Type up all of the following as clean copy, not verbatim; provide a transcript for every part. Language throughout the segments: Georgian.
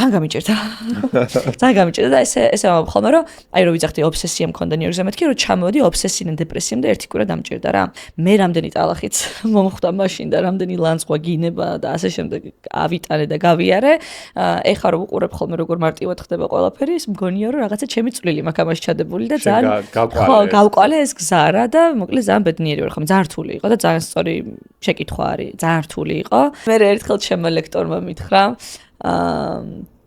ძალიან გამიჭირდა. ძალიან გამიჭირდა და ესე მომხდარა, რომ აი რო ვიძახდი ობსესია მქონდა ნიუ-იორკზე მეთქი, რომ ჩამოვედი ობსესიიდან დეპრესიამდე ერთი კვირა დამჭირდა რა. მე რამდენი ტალახიც მომხდა მაშინ და რამდენი ლანძღვა გინება და ასე შემდეგ ავიტანე და გავიარე. ეხლა რო უყურებ ხოლმე როგორ მარტივად ხდება ყველაფერი, ის მგონია რომ რაღაცა ჩემი წვლილი მაქვს ამაში ჩადებული და ძალიან გავყვალე ეს გზა რა და მოკლედ ძალიან ბედნიერი ვარ ხომ ძალიან რთული იყო და ძალიან სწორი შეკითხვა არის. ძალიან რთული იყო. მე ერთხელ ჩემმა ლექტორმა მითხრა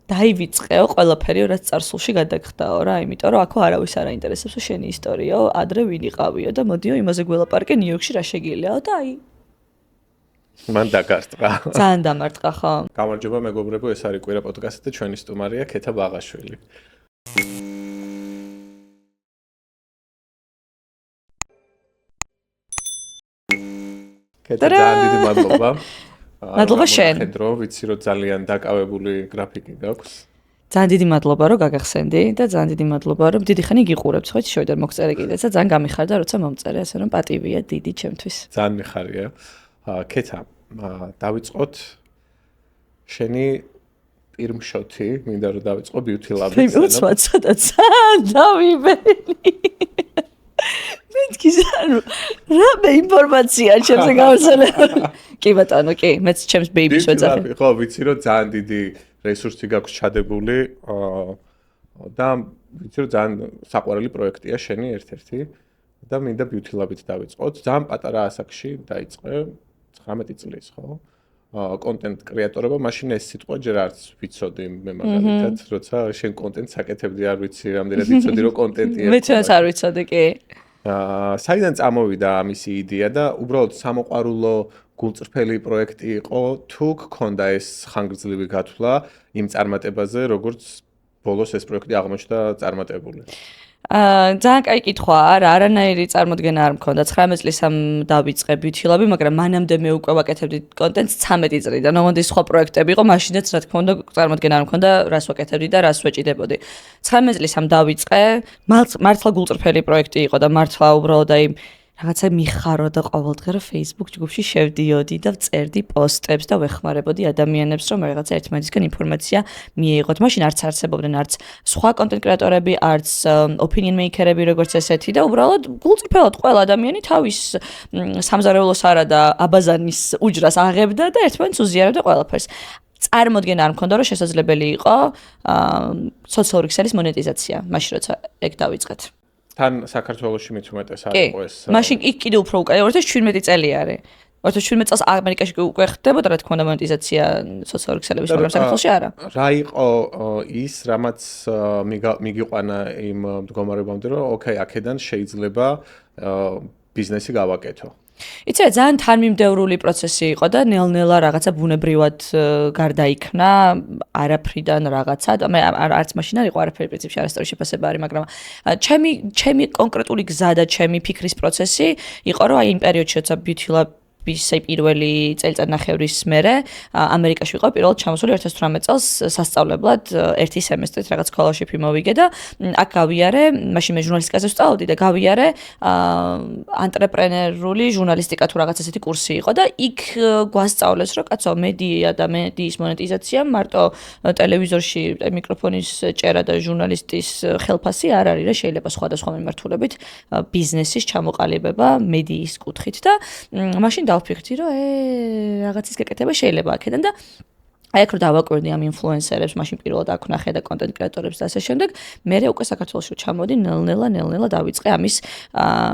დაივიწყეო ყველაფერი, რაც წარსულში გადაგხდაო რა, იმიტომ რომ აქო არავის არ აინტერესებს შენი ისტორიაო, ადრე ვინ იყავიო და მოდიო იმაზე გველაპარაკე ნიუ-იორკში რა შეგიძლიაო და აი მან დაგარტყა. ძალიან დამარტყა ხო? გამარჯობა მეგობრებო, ეს არის კვირა პოდკასტი და ჩვენი სტუმარია ქეთა ბაღაშვილი. ქეთა ძალიან დიდი მადლობა. მადლობა შენ. ხედრო, ვიცი რომ ძალიან დაკავებული გრაფიკი გაქვს. ძალიან დიდი მადლობა რომ გაგახსენდი და ძალიან დიდი მადლობა რომ დიდი ხანი გიყურებთ, ხო იცი შევიდარ მოგწერე კიდეც და ძალიან გამიხარდა როცა მომწერე, ასე რომ პატივია დიდი ჩემთვის. ძალიან მიხარია. ქეთა, დავიწყოთ შენი პირმშოთი, მინდა რომ დავიწყო beauty lab-ით. უცბად ძალიან დავიბენი. მეთქიზანო რა მე ინფორმაცია ჩემზე გავრცელებული. კი ბატონო, კი, მეც ჩემს ბეიბის ვეძახი. ხო, ვიცი რომ ძალიან დიდი რესურსი გაქვს ჩადებული და ვიცი რომ ძალიან საყვარელი პროექტია შენი ერთ-ერთი და მინდა beauty lab-ით დავიწყოთ. ძალიან პატარა ასაკში დაიწყე 19 წლის, ხო? კონტენტ კრეატორობა, მაშინ ეს სიტყვა ჯერ არც ვიცოდი მე მაგალითად, როცა შენ კონტენტს აკეთებდი, არ ვიცი რამდენად ვიცოდი რომ კონტენტია. მე ჩვენს არ ვიცოდი, კი. საიდან წამოვიდა ამისი იდეა და უბრალოდ სამოყვარულო გულწრფელი პროექტი იყო თუ გქონდა ეს ხანგრძლივი გათვლა იმ წარმატებაზე, როგორც ბოლოს ეს პროექტი აღმოჩნდა წარმატებული? ძალიან კაი კითხვაა, არანაირი წარმოდგენა არ მქონდა. 19 წლის ამ დავიწყე beauty lab-ი, მაგრამ მანამდე მე უკვე ვაკეთებდი კონტენტს 13 წლიდან. ოღონდ ის სხვა პროექტები იყო, მაშინაც რა თქმა უნდა წარმოდგენა არ მქონდა, რას ვაკეთებდი და რას ვეჭიდებოდი. 19 წლის ამ დავიწყე, მართლა გულწრფელი პროექტი იყო და მართლა უბრალოდ აი რაღაცა მიხარო და ყოველდღე რა Facebook ჯგუფში შევდიოდი და ვწერდი პოსტებს და ვეხმარებოდი ადამიანებს რომ რაღაცა ერთმანეთისგან ინფორმაცია მიეიღოთ. მაშინ არც არსებობდნენ არც სხვა კონტენტ კრეატორები, არც opinion maker-ები როგორც ესეთი და უბრალოდ გულწრფელად ყველა ადამიანი თავის სამზარეულოს არა და აბაზანის უჯრას აღებდა და ერთმანეთს უზიარებდა ყველაფერს. წარმოდგენა არ მქონდა რომ შესაძლებელი იყო სოციალური ქსელის მონეტიზაცია, მაშინ როცა ეგ დავიწყეთ. თან საქართველოში მით უმეტეს არ იყო ეს. მაშინ იქ კიდე უფრო უკან 2017 წელი არის. 2017 წელს ამერიკაში უკვე ხდებოდა რა თქმა უნდა მონეტიზაცია სოციალური ქსელების, მაგრამ საქართველოში არა. რა იყო ის, რამაც მიგიყვანა იმ მდგომარეობამდე, რომ ოკეი, აქედან შეიძლება ბიზნესი გავაკეთო. იცი, ძალიან თანმიმდევრული პროცესი იყო და ნელ-ნელა რაღაცა ბუნებრივად გარდაიქმნა არაფრიდან რაღაცა და მე არც მაშინ არ იყო არაფერი პრინციპში არასდროს შეფასება არის, მაგრამ ჩემი კონკრეტული გზა და ჩემი ფიქრის პროცესი იყო, რომ აი იმ პერიოდში როცა beauty lab ისე პირველი წელიწადნახევრის მერე ამერიკაში ვიყავ პირველად ჩამოსული 2018 წელს სასწავლებლად ერთი სემესტრით რაღაც scholarship-ი მოვიგე და აქ გავიარე, მაშინ მე ჟურნალისტიკაზე ვსწავლობდი და გავიარე ანტრეპრენერული ჟურნალისტიკა თუ რაღაც ესეთი კურსი იყო და იქ გვასწავლეს რომ კაცო მედია და მედიის მონეტიზაცია მარტო ტელევიზორში მიკროფონის ჭერა და ჟურნალისტის ხელფასი არ არის რა შეიძლება სხვადასხვა მიმართულებით ბიზნესის ჩამოყალიბება მედიის კუთხით და მაშინ დავფიქრდი რომ რაღაცის გაკეთება შეიძლება აქედან და აი აქ რო დავაკვირდი ამ ინფლუენსერებს, მაშინ პირველად აქ ვნახე და კონტენტ კრეატორებს და ასე შემდეგ, მე უკვე საქართველოში ჩამოდი ნელ-ნელა დავიწყე ამის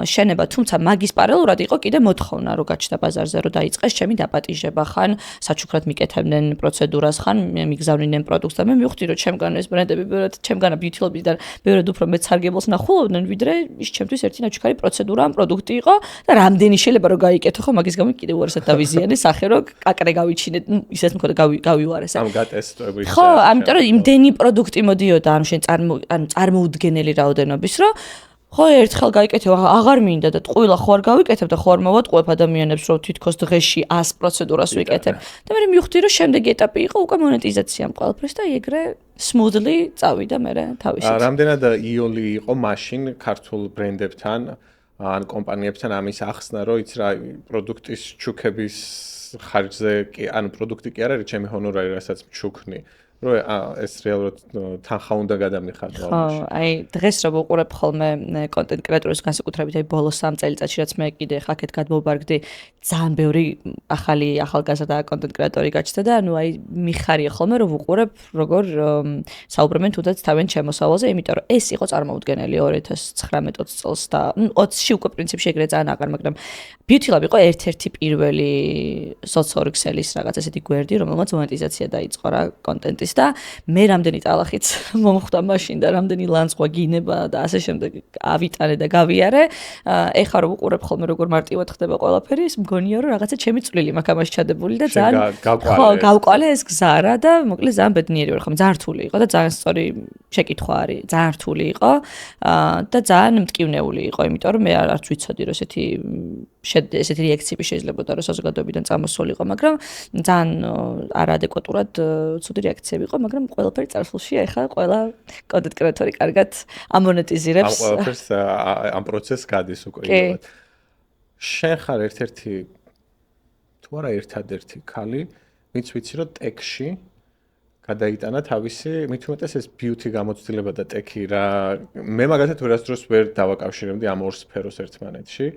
შენება, თუმცა მაგის პარალელურად იყო კიდე მოთხოვნა, რომ გაჩნდა ბაზარზე, რომ დაიწყეს ჩემი დაპატიჟება, ხან საჩუქრად მიკეთებდნენ პროცედურას, ხან მიგზავნიდნენ პროდუქტს და მე მივხვდი, რომ ჩემგან ეს ბრენდები ბევრად ჩემგანა beauty lab-დან ბევრად უფრო მეცარგებელს ნახულობდნენ, ვიდრე ის ჩემთვის ერთი ნაჩუქარი პროცედურა ამ პროდუქტი იყო და რამდენი შეიძლება რომ გაიკეთო, ხო მაგის გამო კიდე უარესად დავიზიანე სახე, რომ კაკრე გავიჩინე, ისეთ მქონდა ამ გატესტები. ხო, ამიტომ რომ იმდენი პროდუქტი მოდიოდა ამ შენ წარმოუდგენელი რაოდენობის, რომ ხო ერთხელ გაიკეთე, აღარ მინდა და ტყუილა ხო არ გავიკეთებ და ხო არ მოვატყუებ ადამიანებს, რომ თითქოს დღეში 100 პროცედურას ვიკეთებ. და მე მივხვდი, რომ შემდეგი ეტაპი იყო უკვე მონეტიზაცია ამ ყველაფერს და ეგრე smoothly წავიდა მე თავისით. რამდენად იოლი იყო მაშინ ქართულ ბრენდებთან ან კომპანიებთან ამის ახსნა, რომ იცი რა პროდუქტის ჩუქების ხარჯზე კი ან პროდუქტი კი არ არის ჩემი ჰონორარი, რასაც ჩუქნი რომ ეს რეალურად თანხა უნდა გადამიხადო ხო, აი დღეს რო ვუყურებ ხოლმე კონტენტ კრეატორებს განსაკუთრებით აი ბოლოს 3 წელიწადში რაც მე კიდე ხაქეთ გადმოვბარგდი ძალიან ბევრი ახალგაზრდა კონტენტ კრეატორი გაჩნდა და ანუ აი მიხარია ხოლმე რომ ვუყურებ როგორ საუბრობენ თუნდაც თავენ შემოსავალზე, იმიტომ რომ ეს იყო წარმოუდგენელი 2019-20 წელს და 20-ში უკვე პრინციპში ეგრე ძალიან აღარ, მაგრამ Beauty Lab იყო ერთ-ერთი პირველი სოციორქსელის რაღაც ესეთი გვერდი, რომელმაც მონეტიზაცია დაიწყო რა კონტენტის და მე რამდენი ტალახიც მომხვდა მაშინ და რამდენი ლანძღვა გინება და ასე შემდეგ ავიტანე და გავიარე. ეხლა რო ვუყურებ ხოლმე როგორ მარტივად ხდება ყველაფერი, ის მგონია რომ რაღაცა ჩემი წვლილი მაქვს ამაში ჩადებული და ძალიან ხო, გავყვალე ეს გზა რა და მოკლედ ძალიან ბედნიერი ვარ, ხომ ძალიან რთული იყო და ძალიან სწორი შეკითხვა არის. ძალიან რთული იყო და ძალიან მტკივნეული იყო, იმიტომ რომ მე არც ვიცოდი რომ ესეთი რეაქციები შეიძლება და რომ საზოგადოებიდან წამოსულიყო, მაგრამ ძალიან არაადეკვატურად ცუდი რეაქციები იყო, მაგრამ ყველაფერი წარსულშია, ეხლა ყველა კონტენტ კრეატორი კარგად ამონეტიზირებს. ამ ყველაფერს ამ პროცესს გადის უკვე იგივე. შენ ხარ ერთ-ერთი თუ არა ერთადერთი ქალი, ვინც ვიცი რომ ტექში გადაიტანა თავისი, მით უმეტეს ეს beauty გამოცდილება და ტექი რა. მე მაგათაც ვერასდროს ვერ დავაკავშირებდი ამ ორ სფეროს ერთმანეთში.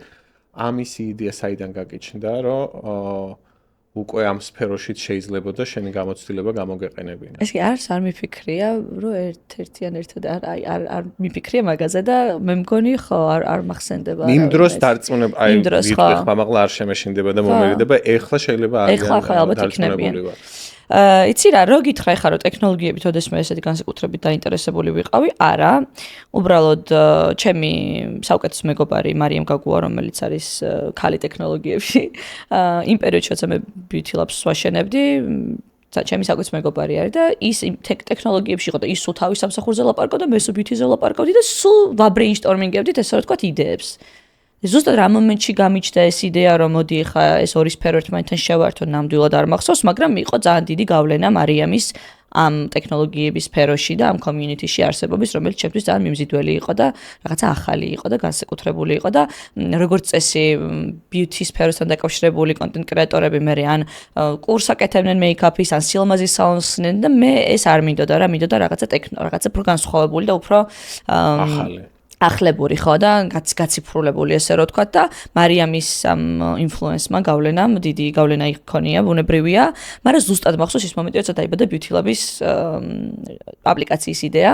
ამის იდეა საიდან გაგიჩნდა, რომ უკვე ამ სფეროშიც შეიძლებოდა შენი გამოცდილება გამოგეყენებინა. ეს კი არ მიფიქრია, რომ ერთ-ერთიან ერთად არ მიფიქრია მაგაზე და მე მგონი ხო არ მახსენდება. იმ დროს დარწმუნებ, აი ვიტყვი ხმა მაღლა არ შემეშინდება და მომერიდება, ეხლა შეიძლება არიან. ეხლა ალბათ იქნებიან. იცი რა, რო გითხრა ეხლა რომ ტექნოლოგიებით ოდესმე ესეთი განსაკუთრებით დაინტერესებული ვიყავი? არა. უბრალოდ ჩემი საუკეთესო მეგობარი მარიამ გაგუა, რომელიც არის ქალი ტექნოლოგიებში, იმ პერიოდში როცა მე Beauty Labs ვაშენებდი, ჩემი საუკეთესო მეგობარი არის და ის ტექნოლოგიებში იყო და ის სულ თავის სამსახურზე ლაპარაკობდა, მე სულ beauty-ზე ლაპარაკობდი და სულ ვაბრეინშტორმინგებდით, ესე რომ ვთქვათ, იდეებს. ზუსტად რა მომენტში გამიჩნდა ეს იდეა, რომ მოდი ხა ეს ორი სფერო ერთმანეთთან შევართო, ნამდვილად არ მახსოვს, მაგრამ იყო ძალიან დიდი გავლენა მარიამის ამ ტექნოლოგიების სფეროში და ამ community-ში არსებობის, რომელიც ჩემთვის ძალიან მიმზიდველი იყო და რაღაცა ახალი იყო და განსაკუთრებული იყო და როგორც წესი beauty სფეროსთან დაკავშირებული კონტენტ კრეატორები მე ან კურს აკეთებდნენ მეიქაპის, ან სილმაზის სალონსნენ და მე ეს არ მინდოდა რა, მინდოდა რაღაცა რაღაცა უფრო განსხვავებული და უფრო ახლებური ხო და გაციფრულებული ესე რომ ვთქვა და მარიამის ამ ინფლუენსმა გავლენამ დიდი გავლენა იქონია, ბუნებრივია, მაგრამ ზუსტად მახსოვს ის მომენტი, როცა დაიბადა Beauty Lab-ის აპლიკაციის იდეა,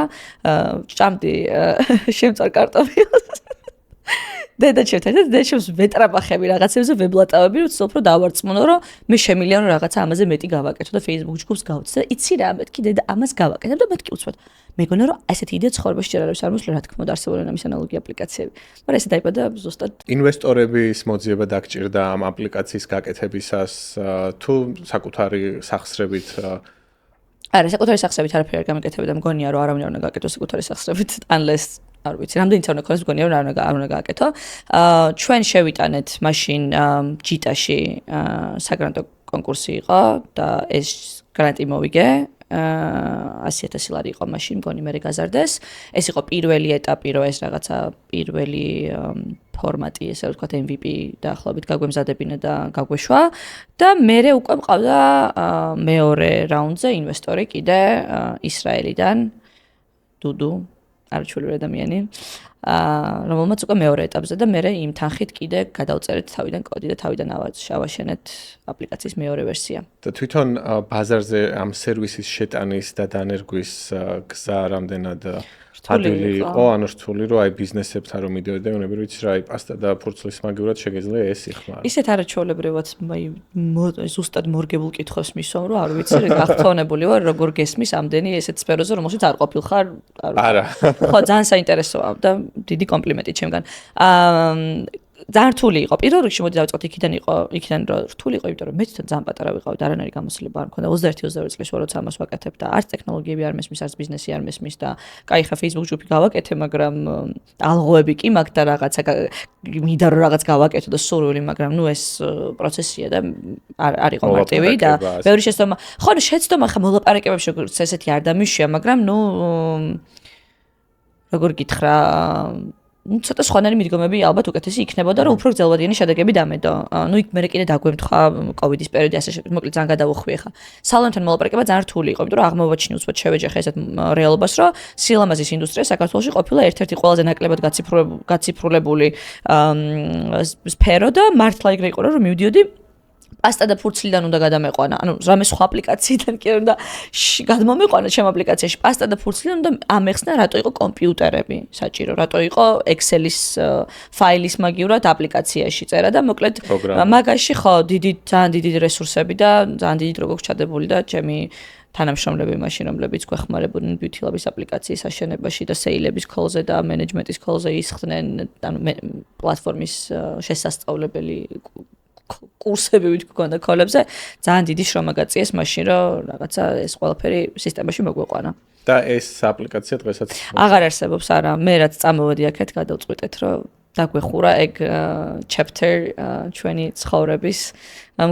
ჭამდი შემწარ კარტოფილს. დედაჩემს ვეტრაბახები რაღაცებზე ვებლატავები, რომ უფრო დავარწმუნო, რომ მე შემიძლია რომ რაღაცა ამაზე მეტი გავაკეთო და Facebook ჯგუფს გავწე და იცი რა, მეთქი დედა ამას გავაკეთებ და მეთქი უცბად. მეგონა რომ ესეთი იდეა ცხოვრებაში ჯერ არის არ მოსულა, რა თქმა უნდა არსებობენ ამის ანალოგი აპლიკაციები. მაგრამ ესე დაიბადა ზუსტად ინვესტორების მოძიება დაგჭირდა ამ აპლიკაციის გაკეთებისას თუ საკუთარი სახსრებით არა, საკუთარი სახსრებით არაფერი არ გამეკეთებია და მგონია რომ არავინ არ უნდა გააკეთოს საკუთარი სახსრებით, unless არ ვიცი, რამდენიც არ უნდა ქონდეს, მგონია რომ არ უნდა გააკეთო. ჩვენ შევიტანეთ მაშინ ჯიტაში საგრანტო კონკურსი იყო და ეს გრანტი მოვიგე. 100,000 ლარი იყო მაშინ, მგონი მე გაზარდეს. ეს იყო პირველი ეტაპი, რომ ეს რაღაცა პირველი ფორმატი, ესე ვთქვათ, MVP დაახლოებით გაგვემზადებინა და გაგვეშვა და მერე უკვე მყავდა მეორე რაუნდზე ინვესტორი კიდე ისრაელიდან დუდუ არჩეული ადამიანი, რომელმაც უკვე მეორე ეტაპზე და მე იმ თანხით კიდე გადავწერეთ თავიდან კოდი და თავიდან ავაშენეთ აპლიკაციის მეორე ვერსია. და თვითონ ბაზარზე ამ სერვისის შეტანის და დანერგვის გზა რამდენად ადვილი იყო, ანუ რთული რომ აი ბიზნესებთან რომ მიდევდი და უნებრივ ვიცი რა, აი პასტა და ფურცლის მაგივრად შეგეძლია ეს იხმარო. ისეთ არაჩვეულებრივად ზუსტად მორგებულ კითხვებს მისვამ, რომ არ ვიცი, გახთოვნებული ვარ, როგორ გესმის ამდენი ესეთ სფეროზე, რომელშიც არ ყოფილხარ. არა. ხო, ძალიან საინტერესოა და დიდი კომპლიმენტი ჩემგან. ძალიან რთული იყო. პირველ რიგში მოდი დავიწყოთ იქიდან რომ რთული იყო, იმიტომ რომ მე თვითონ ძალიან პატარა ვიყავი და არანაირი გამოცდილება არ მქონდა. 21-22 წლის ვარ, როცა ამას ვაკეთებ და არც ტექნოლოგიები არ მესმის, არც ბიზნესი არ მესმის და კაი ხა Facebook ჯგუფი გავაკეთე, მაგრამ ალღოები კი მაქვს და რაღაცა მინდა რომ რაღაც გავაკეთო და სურვილი, მაგრამ ნუ ეს პროცესია და არ იყო მარტივი და ბევრი შეცდომა. ხო, შეცდომა ხა მოლაპარაკებებში როგორც ესეთი არ დამიშვია, მაგრამ ნუ როგორ გითხრა ცოტა სხვანაირი მიდგომები ალბათ უკეთესი იქნებოდა, რომ უფრო გრძელვადიანი შედეგები დამედო. ნუ იქ მე კიდე დაგვემთხვა კოვიდის პერიოდი ასე მოკლედ ძალიან გადავუხვი ხა. სალონთან მოლაპარაკება ძალიან რთული იყო, იმიტომ რომ აღმოვაჩინე უცბად შევეჯახე ესეთ რეალობას, რომ სილამაზის ინდუსტრია საქართველოში ყოფილა ერთ-ერთი ყველაზე ნაკლებად გაციფრულებული სფერო და მართლა ეგრე იყო, რომ მივდიოდი პასტა და ფურცლიდან უნდა გადამეყვანა. ანუ რამე სხვა აპლიკაციიდან კი უნდა გადმომეყვანა ჩემ აპლიკაციაში. პასტა და ფურცლიდან უნდა ამეხსნა, რატო იყო კომპიუტერები საჭირო, რატო იყო Excel-ის ფაილის მაგივრად აპლიკაციაში წერა და მოკლედ მაგაში ხო ძალიან დიდი რესურსები და ძალიან დიდი დრო გვჩადებული და ჩემი თანამშრომლები მაშინ რომლებიც გვეხმარებოდნენ Beauty Lab-ის აპლიკაციის აშენებაში და სეილების call-ზე და მენეჯმენტის call-ზე ისხდნენ ანუ პლატფორმის შესასწავლებელი კურსები ვთქვა კოლებზე ძალიან დიდი შრომა გაწიეს მაშინ რომ რაღაცა ეს ყველაფერი სისტემაში მოგვეყვანა და ეს აპლიკაცია დღესაც აღარ არსებობს არა მე რაც წამოვედი აქეთ გადავწყვიტეთ რომ დაგვეხურა ეგ chapter 20 ცხოვრების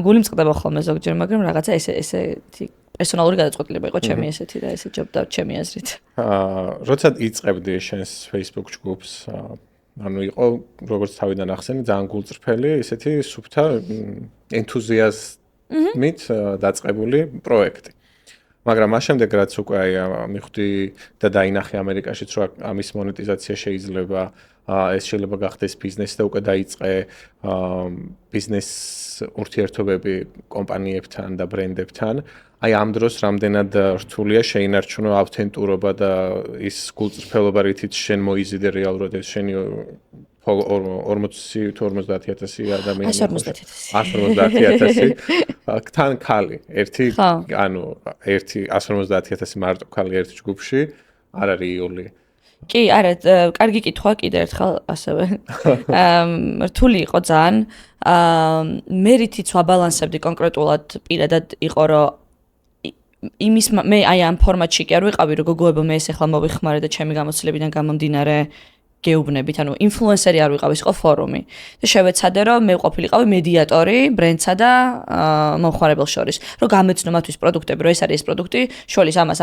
გული მწყდება ხოლმე ზოგჯერ მაგრამ რაღაცა ესეთი პერსონალური გადაწყვეტილება იყო ჩემი ესეთი და ესე ჯობდა ჩემი აზრით როცა იწყებდი შენს Facebook ჯგუფს ანუ იყო როგორც თავიდან ახსენე ძალიან გულწრფელი ესეთი სუფთა ენთუზიაზმით დაწყებული პროექტი. მაგრამ მას შემდეგ რაც უკვე მივხვდი და დაინახე ამერიკაშიც რომ ამის მონეტიზაცია შეიძლება ეს შეიძლება გახდეს ბიზნესი და უკვე დაიწყე ბიზნეს ურთიერთობები კომპანიებთან და ბრენდებთან. აი ამ დროს რამდენად რთულია შეინარჩუნო ავთენტურობა და ის გულწრფელობა რითიც შენ მოიზიდე რეალურად ეს შენი 40 თუ 50000 ადამიანი 150,000 თან ქალი ერთი ანუ ერთი 150,000 მარტო ქალი ერთ ჯგუფში არ არის იული კი არა კარგი კითხვა კიდე ერთხელ ასევე რთული იყო ძალიან მე რითიც ვაბალანსებდი კონკრეტულად პირადად იყო რომ იმის მე აი ამ ფორმატში კი არ ვიყავი რომ გოგოებო მე ეს ახლა მოვიხმარე და ჩემი გამოცდილებიდან გამომდინარე გეუბნებით ანუ ინფლუენსერი არ ვიყავი ის იყო ფორუმი და შევეცადე რომ მე ყოფილიყავი მედიატორი ბრენდსა და მომხმარებელს შორის რომ გამეცნო მათთვის პროდუქტები რომ ეს არის ეს პროდუქტი შოლის ამას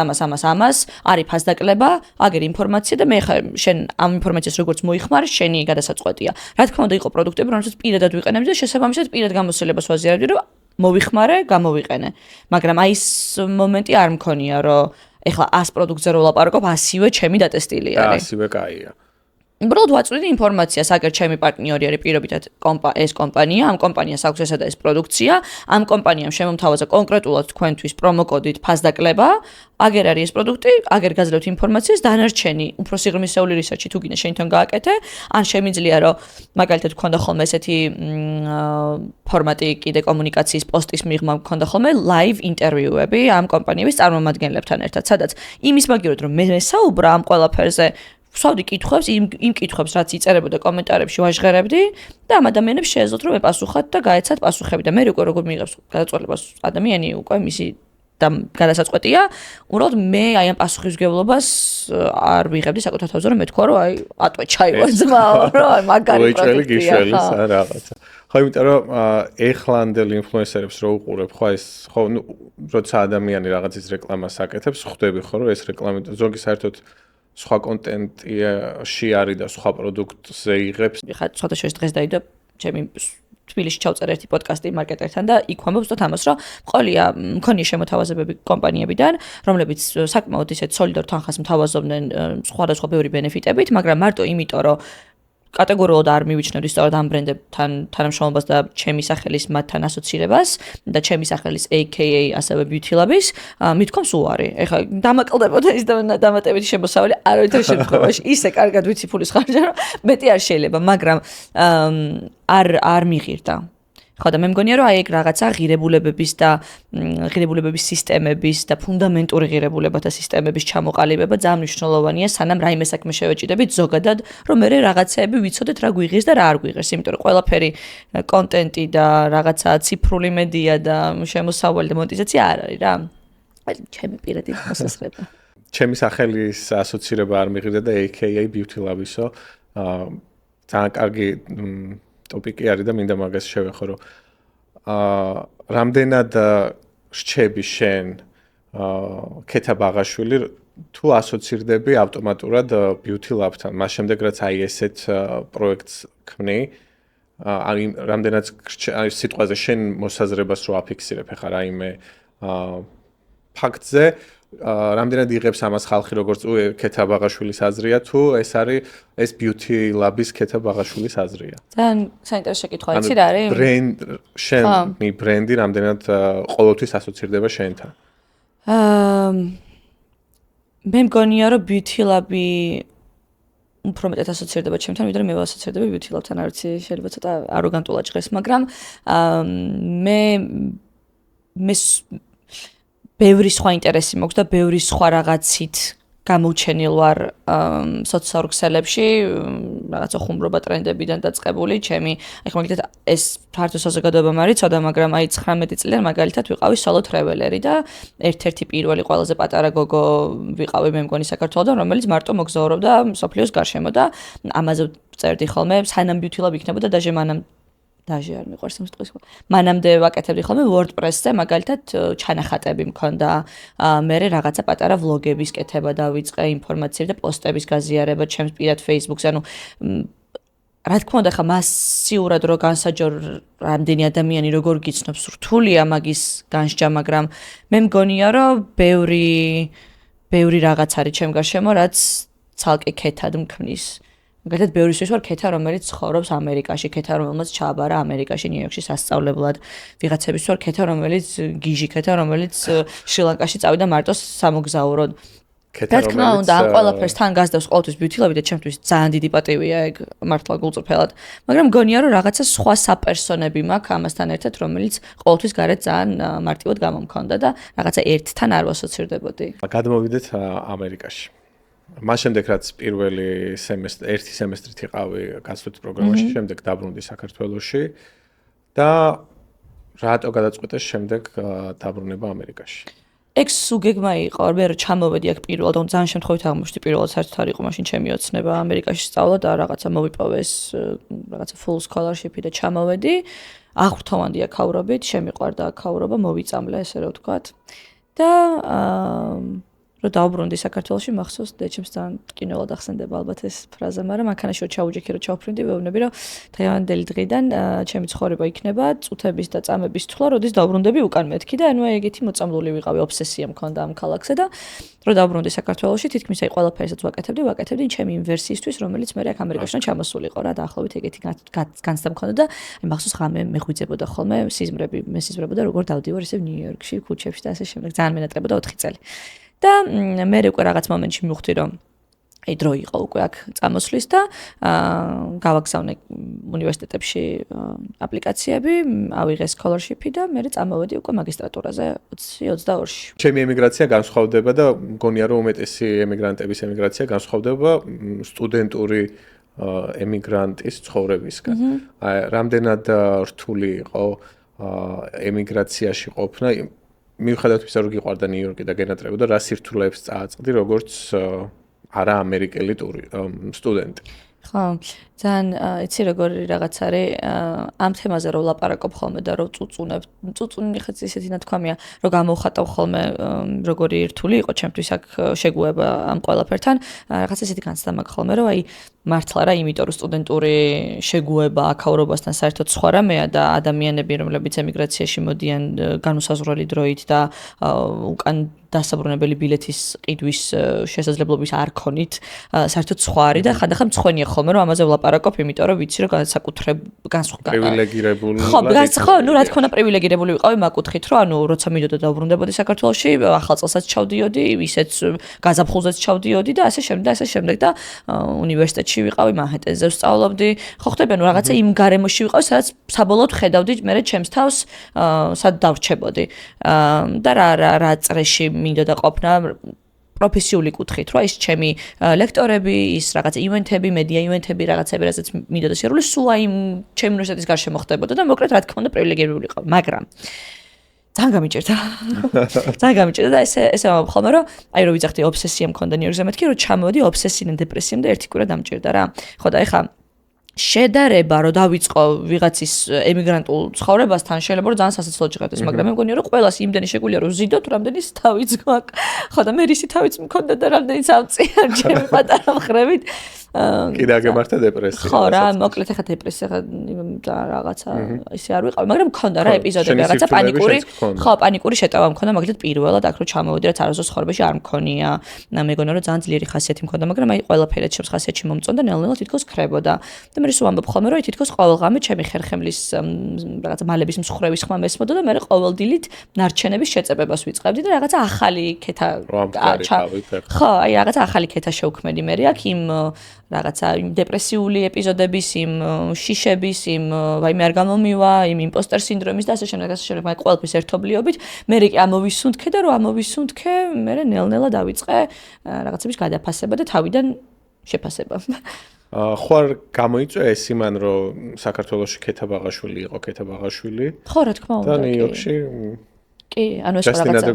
არის ფასდაკლება აგერ ინფორმაცია და მე ხა შენ ამ ინფორმაციას როგორც მოიხმარ შენი გადასაწყვეტია რა თქმა უნდა იყო პროდუქტები რომელსაც პირადად ვიყენებდი და შესაბამისად პირად გამოცდილებას ვაზიარებდი რომ მოვიხმარე გამოვიყენე მაგრამ აი ეს მომენტი არ მქონია რომ ეხლა 100 პროდუქტზე რო ვლაპარაკობ 100-ვე ჩემი დატესტილი არის 100-ვე კაია უბრალოდ ვაწვდიდი ინფორმაციას, აგერ ჩემი პარტნიორი არის პირობითად ეს კომპანია, ამ კომპანიას აქვს ესა და ეს პროდუქცია, ამ კომპანიამ შემომთავაზა კონკრეტულად თქვენთვის პრომოკოდით ფასდაკლება, აგერ არის ეს პროდუქტი, აგერ გაძლევთ ინფორმაციას, დანარჩენი უფრო სიღრმისეული რისერჩი თუ გინდა შენ თვითონ გააკეთე, ან შემიძლია რომ მაგალითად გქონდა ხოლმე ესეთი ფორმატი კიდე კომუნიკაციის პოსტის მიღმა გქონდა ხოლმე live ინტერვიუები ამ კომპანიების წარმომადგენლებთან ერთად, სადაც იმის მაგივრად რომ მე საუბრა ამ ყველაფერზე ვსვავდი კითხვებს, იმ კითხვებს, რაც იწერებოდა კომენტარებში ვაჟღერებდი და ამ ადამიანებს შეეძლოთ რომ ეპასუხათ და გაეცათ პასუხები და მე როგორ მიიღებს გადაწყვეტილებას ადამიანი უკვე მისი და გადასაწყვეტია, უბრალოდ მე აი ამ პასუხისმგებლობას არ ვიღებდი საკუთარ თავზე რომ მეთქვა რომ აი ატვე ჩაივა ძმაო რომ აი მაგარი პროდუქტია რაღაცა. ხო, იმიტომ რომ ეხლანდელ ინფლუენსერებს რო უყურებ, ხო ეს ხო ნუ როცა ადამიანი რაღაცის რეკლამას აკეთებს, ხვდები ხო რომ ეს რეკლამა ზოგი საერთოდ სხვა კონტენტში არის და სხვა პროდუქტზე იღებს. ხა ცოტა შორის დღეს დაიდო ჩემი თბილისში ჩავწერე ერთი პოდკასტი მარკეტერთან და იქ ვამბობ ზუსტად ამას, რომ მყოლია მქონია შემოთავაზებები კომპანიებიდან, რომლებიც საკმაოდ ისეთ სოლიდარ თანხას მთავაზობდნენ სხვადასხვა ბევრი ბენეფიტებით, მაგრამ მარტო იმიტომ, რომ კატეგორიულად არ მივიჩნევდი სწორად ამ ბრენდებთან თანამშრომლობას და ჩემი სახელის მათთან ასოცირებას და ჩემი სახელის AKA ასევე Beauty Lab-ის მithkoms უარი. ეხლა დამაკლდებოდა ის დამატებითი შემოსავალი არავითარ შემთხვევაში. ისე კარგად ვიცი ფულის ხარჯი, რომ მეტი არ შეიძლება, მაგრამ არ მიღირდა. ხო და მე მგონია რომ აი ეგ რაღაცა ღირებულებების და ღირებულებების სისტემების და ფუნდამენტური ღირებულებათა სისტემების ჩამოყალიბება ძალიან მნიშვნელოვანია სანამ რაიმე საქმე შევეჭიდებით ზოგადად რომ მე რაღაცეები ვიცოდეთ რა გვიღირს და რა არ გვიღირს იმიტომ რომ ყველაფერი კონტენტი და რაღაცა ციფრული მედია და შემოსავალი და მონეტიზაცია არ არის რა ჩემი პირადი მოსასწრება ჩემი სახელის ასოცირება არ მიღირდა და AKA Beauty Lab-ისო ძალიან კარგი ტოპიკი არის და მინდა მაგას შევეხო რომ რამდენად რჩები შენ ქეთა ბაღაშვილი თუ ასოცირდები ავტომატურად Beauty Lab-თან, მას შემდეგ რაც აი ესეთ პროექტს ქმნი, აი რამდენად სიტყვაზე შენ მოსაზრებას რო აფიქსირებ ახლა რაიმე ფაქტზე, რამდენად იღებს ამას ხალხი როგორც ქეთა ბაღაშვილის აზრია თუ ეს Beauty Lab-ის ქეთა ბაღაშვილის აზრია. ძალიან საინტერესო კითხვა, იცი რა არის? შენი ბრენდი რამდენად ყოველთვის ასოცირდება შენთან? მე მგონია რომ Beauty Lab-ი უფრო მეტად ასოცირდება ჩემთან, ვიდრე მე ვასოცირდები Beauty Lab-თან, არ ვიცი, შეიძლება ცოტა აროგანტულად ჟღერს, მაგრამ მე ბევრი სხვა ინტერესი მაქვს და ბევრი სხვა რაღაცით გამოვჩენილ ვარ სოციალურ ქსელებში, რაღაცა ხუმრობა ტრენდებიდან დაწყებული, ჩემი, ეხლა მაგითად ეს ფართო საზოგადოება მარიცოდა, მაგრამ აი 19 წლიან მაგალითად ვიყავი solo traveler-ი და ერთ-ერთი პირველი ყველაზე პატარა გოგო ვიყავი მე მგონი საქართველოსთან, რომელიც მარტო მოგზაურობდა მსოფლიოს გარშემო და ამაზე წერდი ხოლმე, სანამ Beauty Lab იქნებოდა დაჟე არ მიყვარს ამ სიტყვის. მანამდე ვაკეთებდი ხოლმე WordPress-ზე, მაგალითად ჩანახატები მქონდა, მე რაღაცა პატარა ვლოგების კეთება დავიწყე, ინფორმაციები და პოსტების გაზიარება ჩემს პირად Facebook-ზე, ანუ რა თქმა უნდა, ხა მასიურად რო განსაჯო რამდენი ადამიანი როგორ გიცნობს, რთულია მაგის განსჯა, მაგრამ მე მგონია, რომ ბევრი რაღაც არის ჩემ გარშემო, რაც ცალკე ქეთად მქმნის. მაგალითად, ბევრისთვის ვარ ქეთა, რომელიც ცხოვრობს ამერიკაში, ქეთა, რომელმაც ჩააბარა ამერიკაში, ნიუ-იორკში სასწავლებლად. ვიღაცების ვარ ქეთა, რომელიც გიჟი ქეთა, რომელიც შრი-ლანკაში წავიდა მარტო სამოგზაუროდ. რა თქმა უნდა, ამ ყველაფერს თან გასდევს ყოველთვის Beauty Lab-ი და ჩემთვის ძალიან დიდი პატივია ეგ მართლა გულწრფელად. მაგრამ მგონია, რომ რაღაცა სხვა საპერსონები მაქვს ამასთან ერთად, რომელიც ყოველთვის გარეთ ძალიან მარტივად გამომქონდა და რაღაცა ერთთან არ ვასოცირდებოდი. გადმოვიდეთ ამერიკაში. მას შემდეგ რაც პირველი ერთი სემესტრით იყავი გასვლით პროგრამაში, შემდეგ დაბრუნდი საქართველოში და რატო გადაწყვიტეს შემდეგ დაბრუნება ამერიკაში? ეგ სუგეგმა იყო, მე რომ ჩამოვედი აქ პირველად, ან ძალიან შემთხვევით აღმოჩნდი პირველად საერთოდ არ იყო მაშინ ჩემი ოცნება ამერიკაში სწავლა და რაღაცა მოვიპოვეს რაღაცა full scholarship-ი და ჩამოვედი. აღვრთოვანდი აქაურობით, შემიყვარდა აქაურობა, მოვიწამლა ესე რომ ვთქვათ. და რომ დავბრუნდი საქართველოში, მახსოვს დეჩემს ძალიან ტკინველად ახსენდება ალბათ ეს ფრაზა, მაგრამ მანქანაში რომ ჩაუჯექი, რომ ჩავფრინდი, ვეუბნები, რომ დღევანდელი დღიდან ჩემი ცხოვრება იქნება წუთების და წამების თვლა, როდის დავბრუნდები უკან მეთქი და ანუ ეგეთი მოწამლული ვიყავი, ობსესია მქონდა ამ ქალაქზე და რომ დავბრუნდი საქართველოში, თითქმის აი ყველაფერსაც ვაკეთებდი ჩემი იმ ვერსიისთვის, რომელიც მე აქ ამერიკაშიდან ჩამოსულიყო რა, დაახლოებით ეგეთი განცდა მქონდა და აი მახსოვს ღამე მეხვიძებოდა ხოლმე მე სიზმრებოდა როგორ დავდივარ ისევ ნიუ-იორკში, ქუჩებში და ასე შემდეგ, ძალიან მენატრებოდა 4 წელი. და მე უკვე რაღაც მომენტში მივხვდი რომ აი დრო იყო უკვე აქ წამოსვლის და გავაგზავნე უნივერსიტეტებში აპლიკაციები, ავიღე scholarship-ი და მე წამოვედი უკვე მაგისტრატურაზე 2022-ში. ჩემი ემიგრაცია განსხვავდება და მგონია რომ უმეტესი ემიგრანტების ემიგრაცია განსხვავდება სტუდენტური ემიგრანტის ცხოვრებისგან. აი რამდენად რთული იყო ემიგრაციაში ყოფნა მიუხედავად იმისა, რომ გიყვარდა ნიუ-იორკი და გენატრებოდა, რა სირთულეებს წააწყდი, როგორც არა ამერიკელი სტუდენტი. ხო, ძალიან იცი როგორი რაღაც არის ამ თემაზე რომ ვლაპარაკობ ხოლმე და რომ წუწუნი ხეც ისეთი ნათქვამია, რომ გამოვხატავ ხოლმე როგორი რთული იყო ჩემთვის აქ შეგუება ამ ყველაფერთან, რაღაც ისეთი განცდა მაქვს ხოლმე, რომ აი მართლა რა, იმიტომ რომ სტუდენტური შეგუება აქაურობასთან საერთოდ სხვა რამეა და ადამიანები, რომლებიც ემიგრაციაში მოდიან განუსაზღვრელი დროით და უკან დასაბრუნებელი ბილეთის ყიდვის შესაძლებლობის არ ქონით, საერთოდ სხვა არის და ხანდახან მწხვენია ხოლმე რომ ამაზე ვლაპარაკობ, იმიტომ რომ ვიცი რომ პრივილეგირებული. ხო, ნუ რა თქმა უნდა პრივილეგირებული ვიყავი მაგ კუთხით, რომ ანუ როცა მიდოდა დავბრუნდებოდი საქართველოში, ახალ წელსაც ჩავდიოდი, ისეც გაზაფხულზეც ჩავდიოდი და ასე შემდეგ და უნივერსიტეტში ვიყავი, მანჰეტენზე ვსწავლობდი. ხო ხდება, ნუ რაღაცა იმ გარემოში ვიყავი, სადაც საბოლოოდ ხედავდი მე ჩემს თავს, სად დავრჩებოდი. და რა წრეში მინდოდა ყოფნა პროფესიული კუთხით, რა ის ჩემი ლექტორები, ის რაღაცა ივენთები, მედია ივენთები, რაღაცები, რასაც მინდოდა შეერული, სულ აი ჩემი უნივერსიტეტის გარშემო ხდებოდა და მოკლედ რა თქმა უნდა პრივილეგირებული ვიყავი, მაგრამ ძალიან გამიჭირდა და ესე ხოლმე რომ აი რო ვიძახდი ობსესია მქონდა ნიუ-იორკზე მეთქი რომ ჩამოვედი ობსესიიდან დეპრესიამ და ერთი კვირა დამჭირდა რა. ხო და ეხა შედარება რომ დავიწყო ვიღაცის ემიგრანტულ ცხოვრებასთან შეიძლება რომ ძალიან სასაცილო ჭირდეს, მაგრამ მე მგონია რომ ყველას იმდენი შეგვიძლია რომ ვზიდოთ, რამდენის თავიც გვაქვს. ხო და მე რისი თავიც მქონდა და რამდენიც ავწია ჩემი პატარა მხრებით. კიდე აგემართა დეპრესია. ხო რა, მოკლედ ახლა დეპრესია და რაღაცა ისე არ ვიყავი, მაგრამ მქონდა რა ეპიზოდები, რაღაცა პანიკური. ხო, პანიკური შეტევა მქონდა, მაგალითად პირველად აქ რომ ჩამოვედი, რაც არასდროს ცხოვრებაში არ მქონია. მეგონა რომ ძალიან ძლიერი ხასიათი მქონდა, მაგრამ აი ყველაფერი ჩემს ხასიათში მომწონდა, ნელ-ნელა თითქოს ხრებოდა. და მე სულ ამბობ ხოლმე, რომ თითქოს ყოველღამე ჩემი ხერხემლის რაღაცა მალების მსხრევის ხმა მესმოდა და მე ყოველდილით ნარჩენების შეწებებას ვიწყებდი და რაღაცა ახალი ქეთა ხო, აი რაღაცა ახალი ქეთა შევქმნი მე აქ იმ რაღაცა იმ დეპრესიული ეპიზოდების, იმ შიშების, იმ ვაიმე არ გამომივა, იმ იმპოსტერ სინდრომის და ასე შემდეგ, მაგრამ ყველაფრის ერთობლიობით მე კი ამოვისუნთქე და რომ ამოვისუნთქე, მე ნელ-ნელა დავიწყე რაღაცების გადაფასება და თავიდან შეფასება. ხო არ გამოიწვია ეს იმან რომ საქართველოში ქეთა ბაღაშვილი იყო, ქეთა ბაღაშვილი. ხო, რა თქმა უნდა. და ნიუ-იორკში კი, ანუ ეს რაღაცა.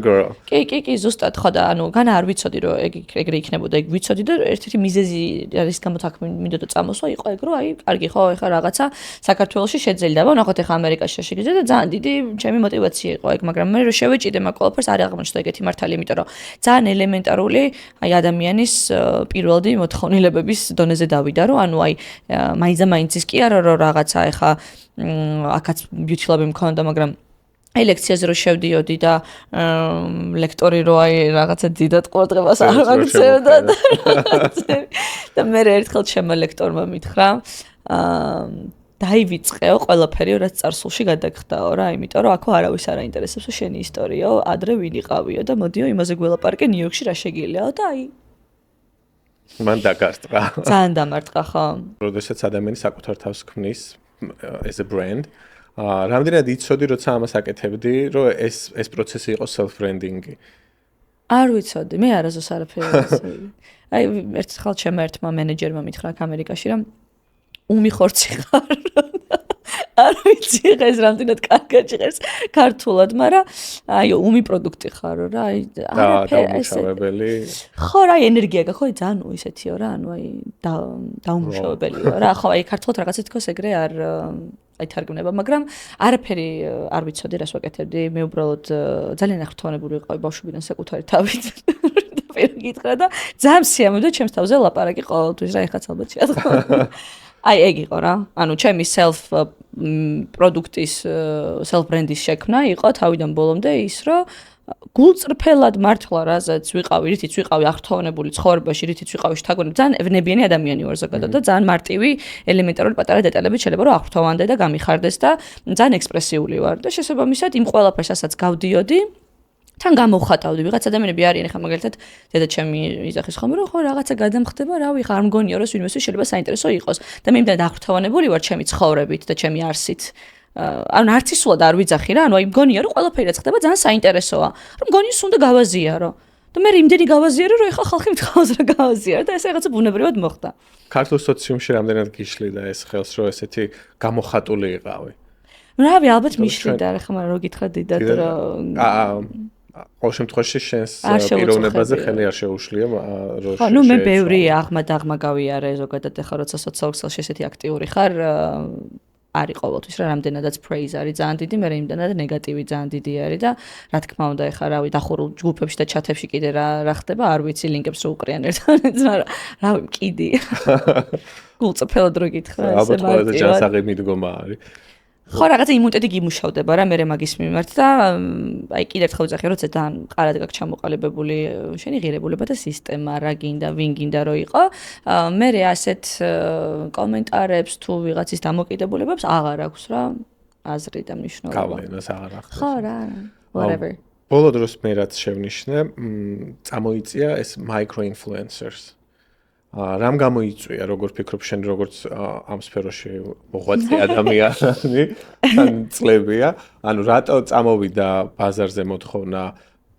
კი, ზუსტად, ხო და ანუ განა არ ვიცოდი რომ ეგრე იქნებოდა, ეგ ვიცოდი და ერთ-ერთი მიზეზი არის გამოთ აქ მინდოდა წამოსვა იყო ეგ რომ აი, კარგი ხო, ეხლა რაღაცა საქართველოში შეძელდა, ვნახოთ ეხლა ამერიკაში შეგიძლია და ძალიან დიდი ჩემი мотиваცია იყო ეგ, მაგრამ მე რომ შევეჭიდე მაგ ყველაფერს არ აღმოჩნდა ეგეთი მართალი, იმიტომ რომ ძალიან ელემენტარული აი ადამიანის პირველადი მოთხოვნილებების დონეზე დავიდა, რომ ანუ აი მაინც ის კი არა რომ რაღაცა ეხლა აქაც ბიუთილაბი მქონდა, მაგრამ აი ლექციაზე რო შევდიოდი და ლექტორი რო აი რაღაცა დიდად ყურადღებას არ აქცევდა და მე ერთხელ ჩემმა ლექტორმა მითხრა დაივიწყეო ყველაფერი რაც წარსულში გადაგხდაო რა, იმიტომ რომ აქო არავის არ აინტერესებს შენი ისტორიაო, ადრე ვინ იყავიო და მოდიო იმაზე გველაპარაკე ნიუ-იორკში რა შეგიძლიაო და აი მან დაგასტყა. ძალიან დამარტყა ხო. როდესაც ადამიანი საკუთარ თავს ქმნის as a brand რამდენად იცოდი, როცა ამას აკეთებდი, რომ ეს პროცესი იყო self-branding-ი? არ ვიცოდი, მე არასდროს არაფერი არ ვიცოდი. აი, ერთხელ ჩემმა ერთმა მენეჯერმა მითხრა აქ ამერიკაში, რომ უმიხორცი ხარ. არ ვიცი, ეს რამდენად კარგად ჟღერს ქართულად, მაგრამ აი, უმი პროდუქტი ხარო რა, აი, დაუმუშავებელი. ხო, რა, ენერგია გაქვს, ხო, ძალიან ისეთიო რა, ანუ აი, დაუმუშავებელიო რა, ხო, აი, ქართულად რაღაცა თქოს ეგრე არ აითარგმნება, მაგრამ არაფერი არ ვიცოდი, რას ვაკეთებდი. მე უბრალოდ ძალიან აღფრთოვანებული ვიყავი ბავშვობიდან საკუთარი თავით. პირი გითხრა და ძალიან სიამოვნებდა ჩემს თავზე ლაპარაკი ყოველთვის რა, ეხაც ალბათ შეაწყო. აი, ეგ იყო რა. ანუ ჩემი self პროდუქტის self brand-ის შექმნა იყო თავიდან ბოლომდე ის, რომ გულწრფელად მართლა რაზეც ვიყავი, რითიც ვიყავი აღფრთოვანებული ცხოვრებაში, რითიც ვიყავი შთაგონებული, ძალიან ევნებიანი ადამიანი ვარ ზოგადად და ძალიან მარტივი ელემენტარული პატარა დეტალებით შეიძლება რომ აღფრთოვანდე და გამიხარდეს და ძალიან ექსპრესიული ვარ და შესაბამისად იმ ყველაფერს ასაც გავდიოდი თან გამოვხატავდი ვიღაც ადამიანები არიან ახლა მაგალითად დედაჩემი იძახის ხოლმე რომ ხო რაღაცა გადამხდება რავი ხარ მგონია რომ ვინმესთვის შეიძლება საინტერესო იყოს და მე იმდენ აღფრთოვანებული ვარ ჩემი ცხოვრებით და ჩემი არსით ანუ არც ისულად არ ვიძახი რა ანუ აი მგონია რომ ყველაფერი რაც ხდება ძალიან საინტერესოა რომ მგონია უნდა გავაზიარო და მე იმდენი გავაზიარო რომ ეხლა ხალხი მთხოვს რა გავაზიარო და ეს რაღაცა ბუნებრივად მოხდა ქართულ სოციუმში რამდენად გიშლიდა ეს ხელს რომ ესეთი გამოხატული იყავი რავი ალბათ მიშლიდა ახლა მაგრამ რო გითხრა დიდად რომ ყოველ შემთხვევაში შენს პიროვნებაზე ხელი არ შეუშლია რომ ხო ნუ მე ბევრი აღმა გავიარე ზოგადად ახლა როცა სოციალურ ესეთი აქტიური ხარ არის ყოველთვის რა რამდენადაც praise არის ძალიან დიდი, მე იმდანად ნეგატივი ძალიან დიდი არის და რა თქმა უნდა ეხლა რავი დახურულ ჯგუფებში და ჩათებში კიდე რა ხდება, არ ვიცი ლინკებს რო უყრიან ერთმანეთს, მაგრამ რავი მკიდი. გულწრფელად რო გითხრა ესე ალბათ ყველაზე ჯანსაღი მიდგომა არის. ხო რაღაცა იმუნიტეტი გიმუშავდება რა მე მაგის მიმართ და აი კიდევ ერთხელ ვიძახე როცა ძალიან ყარად გაქვს ჩამოყალიბებული შენი ღირებულება და სისტემა რა გინდა ვინ გინდა რომ იყო მე ასეთ კომენტარებს თუ ვიღაცის დამოკიდებულებებს აღარ აქვს რა აზრი და მნიშვნელობა გავლენას აღარ ახდენს ხო რა whatever ბოლო დროს მე რაც შევნიშნე წამოიწია ეს micro influencers რამ გამოიწვია როგორ ფიქრობ შენ როგორც ამ სფეროში მოღვაწე ადამიანი ან წლებია ანუ რატო წამოვიდა ბაზარზე მოთხოვნა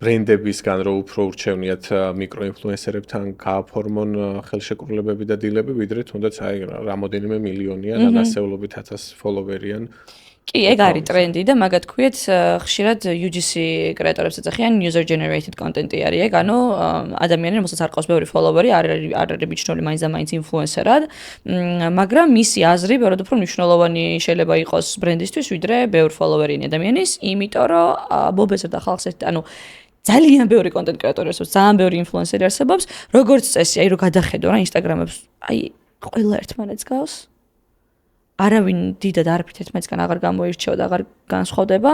ბრენდებისგან რომ უფრო ურჩევნიათ მიკროინფლუენსერებთან გააფორმონ ხელშეკრულებები და დილები ვიდრე თუნდაც აი რამოდენიმე მილიონიან ან ასეულობით 1000 ფოლოვერიან კი, ეგ არის ტრენდი და მაგათ ქვიეთ ხშირად UGC კრეატორებს ეძახიან user generated content-ი არის ეგ, ანუ ადამიანი, რომელსაც არ ყავს ბევრი ფოლოვერი, არ არის მიჩნეული მაინც და მაინც ინფლუენსერად, მაგრამ მისი აზრი ბევრად უფრო მნიშვნელოვანი შეიძლება იყოს ბრენდისთვის, ვიდრე ბევრი ფოლოვერიანი ადამიანის, იმიტომ რომ მობეზრდა და ხალხს ანუ ძალიან ბევრი კონტენტ კრეატორი არსებობს, ძალიან ბევრი ინფლუენსერი არსებობს, როგორც წესი, აი რომ გადახედო რა ინსტაგრამებს, აი ყველა ერთმანეთს გავს. არავინ დიდად არაფრით ერთმანეთსგან აღარ გამოირჩევა და აღარ განსხვავდება.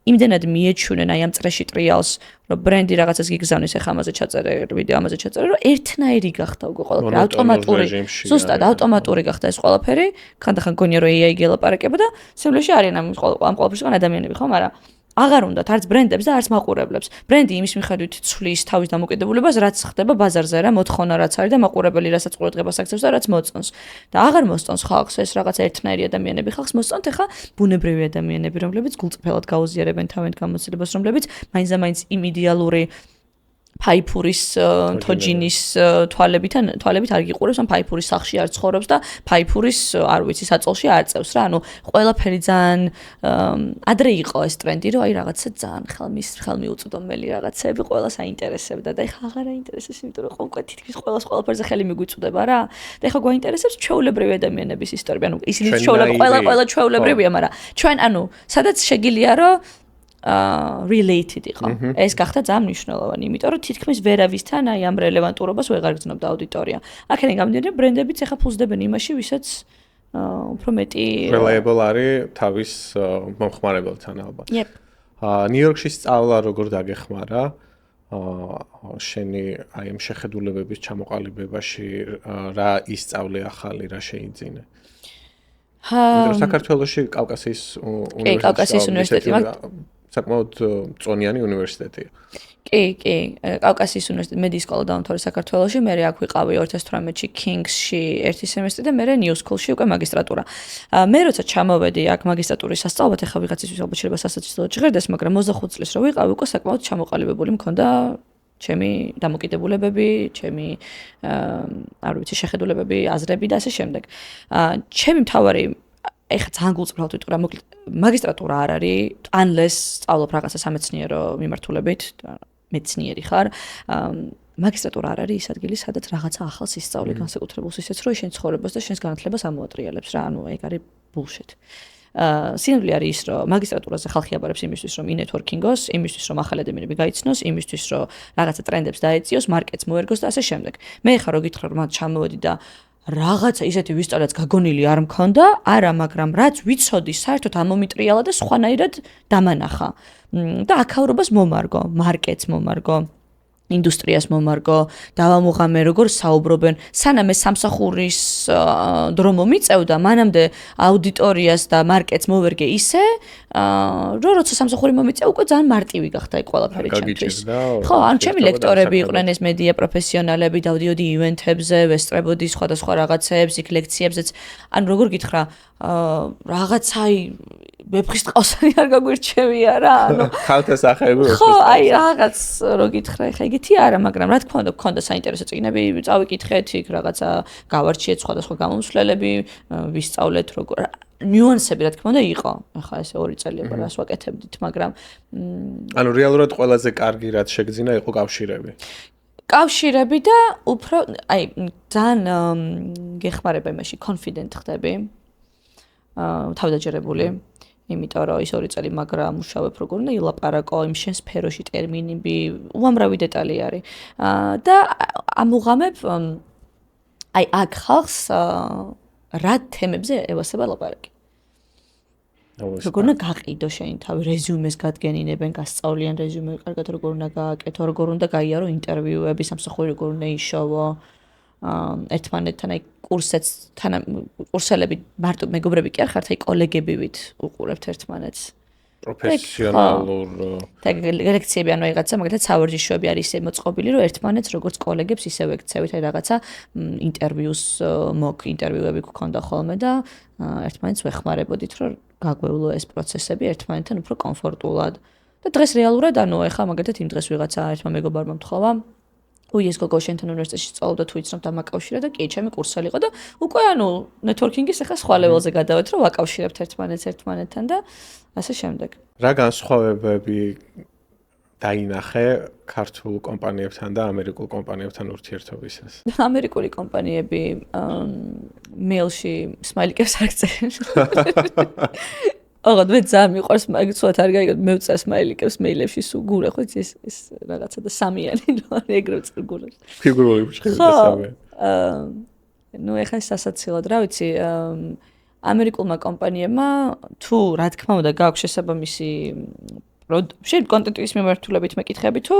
იმდენად მიეჩვენენ აი ამ წრეში ტრიალს, რომ ბრენდი რაღაცას გიგზავნის, ახლა ამაზე ჩაწერე ვიდეო, ამაზე ჩაწერე, რომ ერთნაირი გახდა უკვე ყველაფერი, ავტომატური. ზუსტად ავტომატური გახდა ეს ყველაფერი. ხანდახან გონია რომ AI გელაპარაკება და სიამოვნებაში არიან ამ ყველაფერსგან ადამიანები, ხო, მაგრამ აღარ უნდათ არც ბრენდებს და არც მაყურებლებს. ბრენდი იმის მიხედვით ცვლის თავის დამოკიდებულებას, რაც ხდება ბაზარზე რა, მოთხოვნა რაც არის და მაყურებელი რასაც ყურადღებას აქცევს და რაც მოწონს. და აღარ მოსწონს ხალხს ეს რაღაცა ერთნაირი ადამიანები, ხალხს მოსწონთ ახლა ბუნებრივი ადამიანები, რომლებიც გულწრფელად გაუზიარებენ თავიანთ გამოცდილებას, რომლებიც მაინც და მაინც იმ იდეალური ფაიფურის თოჯინის თვალებით არ გიყურებს, ან ფაიფურის სახლში არ ცხოვრობს და ფაიფურის, არ ვიცი, საწოლში არ წევს რა. ანუ ყველაფერი ძალიან ადრე იყო ეს ტრენდი, რომ აი რაღაცა ძალიან ხელმიუწვდომელი რაღაცები ყველას აინტერესებდა და ეხლა აღარ აინტერესებს, იმიტომ რომ ყოველკვეთ თითქმის ყველაფერზე ხელი მიგვიწვდება რა. და ეხლა გვაინტერესებს ჩვეულებრივი ადამიანების ისტორია. ანუ ისინი ყველა ჩვეულებრივია, მაგრამ ჩვენ ანუ სადაც შეგიძლია რომ related იყო. ეს გახდა ძალიან მნიშვნელოვანი, იმიტომ რომ თითქმის ვერავისთან აი ამ რელევანტურობას ვეღარ გრძნობდა აუდიტორია. აქედან გამომდინარე, ბრენდებიც ახლა ფულსდებენ იმაში, ვისაც უფრო მეტი reliable არის თავის მომხმარებელთან ალბათ. Yep. ნიუ-იორკში სწავლა როგორ დაგეხმარა? შენი აი ამ შეხედულებების ჩამოყალიბებაში რა ისწავლე ახალი, რა შეიძინე? საქართველოში კავკასიის უნივერსიტეტი საკმაოდ წონიანი უნივერსიტეტია. კი, კავკასიის უნივერსიტეტი მედიის სკოლა დაამთავრე საქართველოში, მე აქ ვიყავი 2018-ში Kings-ში ერთი სემესტრი და მე New School-ში უკვე მაგისტრატურა. მე როცა ჩამოვედი აქ მაგისტრატურის სასწავლად, ახლა ვიღაცისთვის ალბათ შეიძლება სასაცილოდ ჟღერდეს, მაგრამ 25 წლის რო ვიყავი, უკვე საკმაოდ ჩამოყალიბებული მქონდა ჩემი დამოკიდებულებები, ჩემი არ ვიცი, შეხედულებები, აზრები და ასე შემდეგ. ჩემი მთავარი ეხლა ძალიან გულწრფელად ვიტყვი რა, მოკლედ მაგისტრატურა არ არის, unless სწავლობ რაღაცა სამეცნიერო მიმართულებით, მეცნიერი ხარ. მაგისტრატურა არ არის ის ადგილი, სადაც რაღაცა ახალს ისწავლი განსაკუთრებულს ისეც, რომ შენ ცხოვრებას და შენს განათლებას ამოატრიალებს რა, ანუ ეგ არის bullshit. სინამდვილე არის ის, რომ მაგისტრატურაზე ხალხი აბარებს იმისთვის, რომ ინეტვორკინგოს, იმისთვის, რომ ახალი ადამიანები გაიცნოს, იმისთვის, რომ რაღაცა ტრენდებს დაეციოს, მარკეტს მოერგოს და ასე შემდეგ. მე ხარ რო გითხრა, რომ ჩამოვედი და რაღაცა ისეთი ვისწავლე, რაც გაგონილი არ მქონდა, არა, მაგრამ რაც ვიცოდი, საერთოდ ამომიტრიალა და სხვანაირად დამანახა. და აქაურობას მომარგო, მარკეტს მომარგო. ინდუსტრიას მომარგო, დავამუღამე როგორ საუბრობენ, სანამ ეს სამსახურის დრო მომიწევდა, მანამდე აუდიტორიას და მარკეტს მოვერგე ისე, რომ როცა სამსახური მომიწევა, უკვე ძალიან მარტივი გახდა ეგ ყველაფერი ჩემთვის. ხო, ან ჩემი ლექტორები იყვნენ ეს მედია პროფესიონალები, დავდიოდი ივენთებზე, ვესწრებოდი სხვადასხვა რაღაცებს, იქ ლექციებზეც. ან როგორ გითხრა, რაღაცა ვეფხის ტყავსანი არ გაგვირჩევია რა, ანუ ხალხთა სახეები ხო, აი რაღაც რო გითხრა, ხა იგეთი არა, მაგრამ რა თქმა უნდა, გქონდა საინტერესო წიგნები, წავიკითხეთ, იქ რაღაცა გავარჩიეთ სხვადასხვა გამომცვლელები, ვისწავლეთ როგორ ნიუანსები რა თქმა უნდა იყო. ახლა ესე 2 წელია რას ვაკეთებდით, მაგრამ ანუ რეალურად ყველაზე კარგი რაც შეგძინა იყო კავშირები. კავშირები და უფრო აი ძალიან გეხმარება იმაში, confident ხდები. თავდაჯერებული. იმიტომ რომ ის 2 წელი მაგრა მუშაობ როგორ უნდა ილაპარაკო იმ შენ სფეროში ტერმინები, უამრავი დეტალი არის. და ამუღამებ აი აქ ხალხს რა თემებზე ევასება ლაპარაკი. როგორ უნდა გაყიდო შენი თავი, რეზიუმეს გადგენინებენ, გასწავლიან რეზიუმე, კარგად როგორ უნდა გააკეთო, როგორ უნდა გაიარო ინტერვიუები, სამსახური როგორ უნდა იშოვო. ერთმანეთთან აი კურსელები მარტო მეგობრები კი არ ხართ, აი კოლეგები ვით უყურებთ ერთმანეთს. პროფესიონალურ ლექციები ანუ რაღაცა, მაგალითად სავარჯიშოები არის ისე მოწყობილი, რომ ერთმანეთს როგორც კოლეგებს ისე ვექცევით, აი რაღაცა ინტერვიუები გქონდა ხოლმე და ერთმანეთს ვეხმარებოდით, რომ გაგვევლო ეს პროცესები ერთმანეთთან უფრო კომფორტულად. და დღეს რეალურად ანუ ეხლა მაგალითად იმ დღეს ვიღაცა ერთმა მეგობარმა მთხოვა უიეს გოგო შენთან უნივერსიტეტში სწავლობდა თუ იცნობ დამაკავშირა და კი ჩემი კურსელი იყო და უკვე ნეტვორკინგის ახლა სხვა ლეველზე გადავედი რომ ვაკავშირებთ ერთმანეთთან და ასე შემდეგ. რა განსხვავებები დაინახე ქართულ კომპანიებთან და ამერიკულ კომპანიებთან ურთიერთობისას? ამერიკული კომპანიები მეილში სმაილიკებს არ წერენ. ოღონდ მე ძალიან მიყვარს მაგ ცოტა არ გაიგოთ მე ვწერ სმაილიკებს მეილებში სულ გურე ხო ის რაღაცა და სამიანი რა ეგრევე წერ გურებს. ფიგურული ფრჩხილი და სამიანი. ეხლა სასაცილოდ რა ვიცი ამერიკულმა კომპანიებმა თუ რა თქმა უნდა გააქვს შესაბამისი შენ კონტენტის მიმართულებით მეკითხები თუ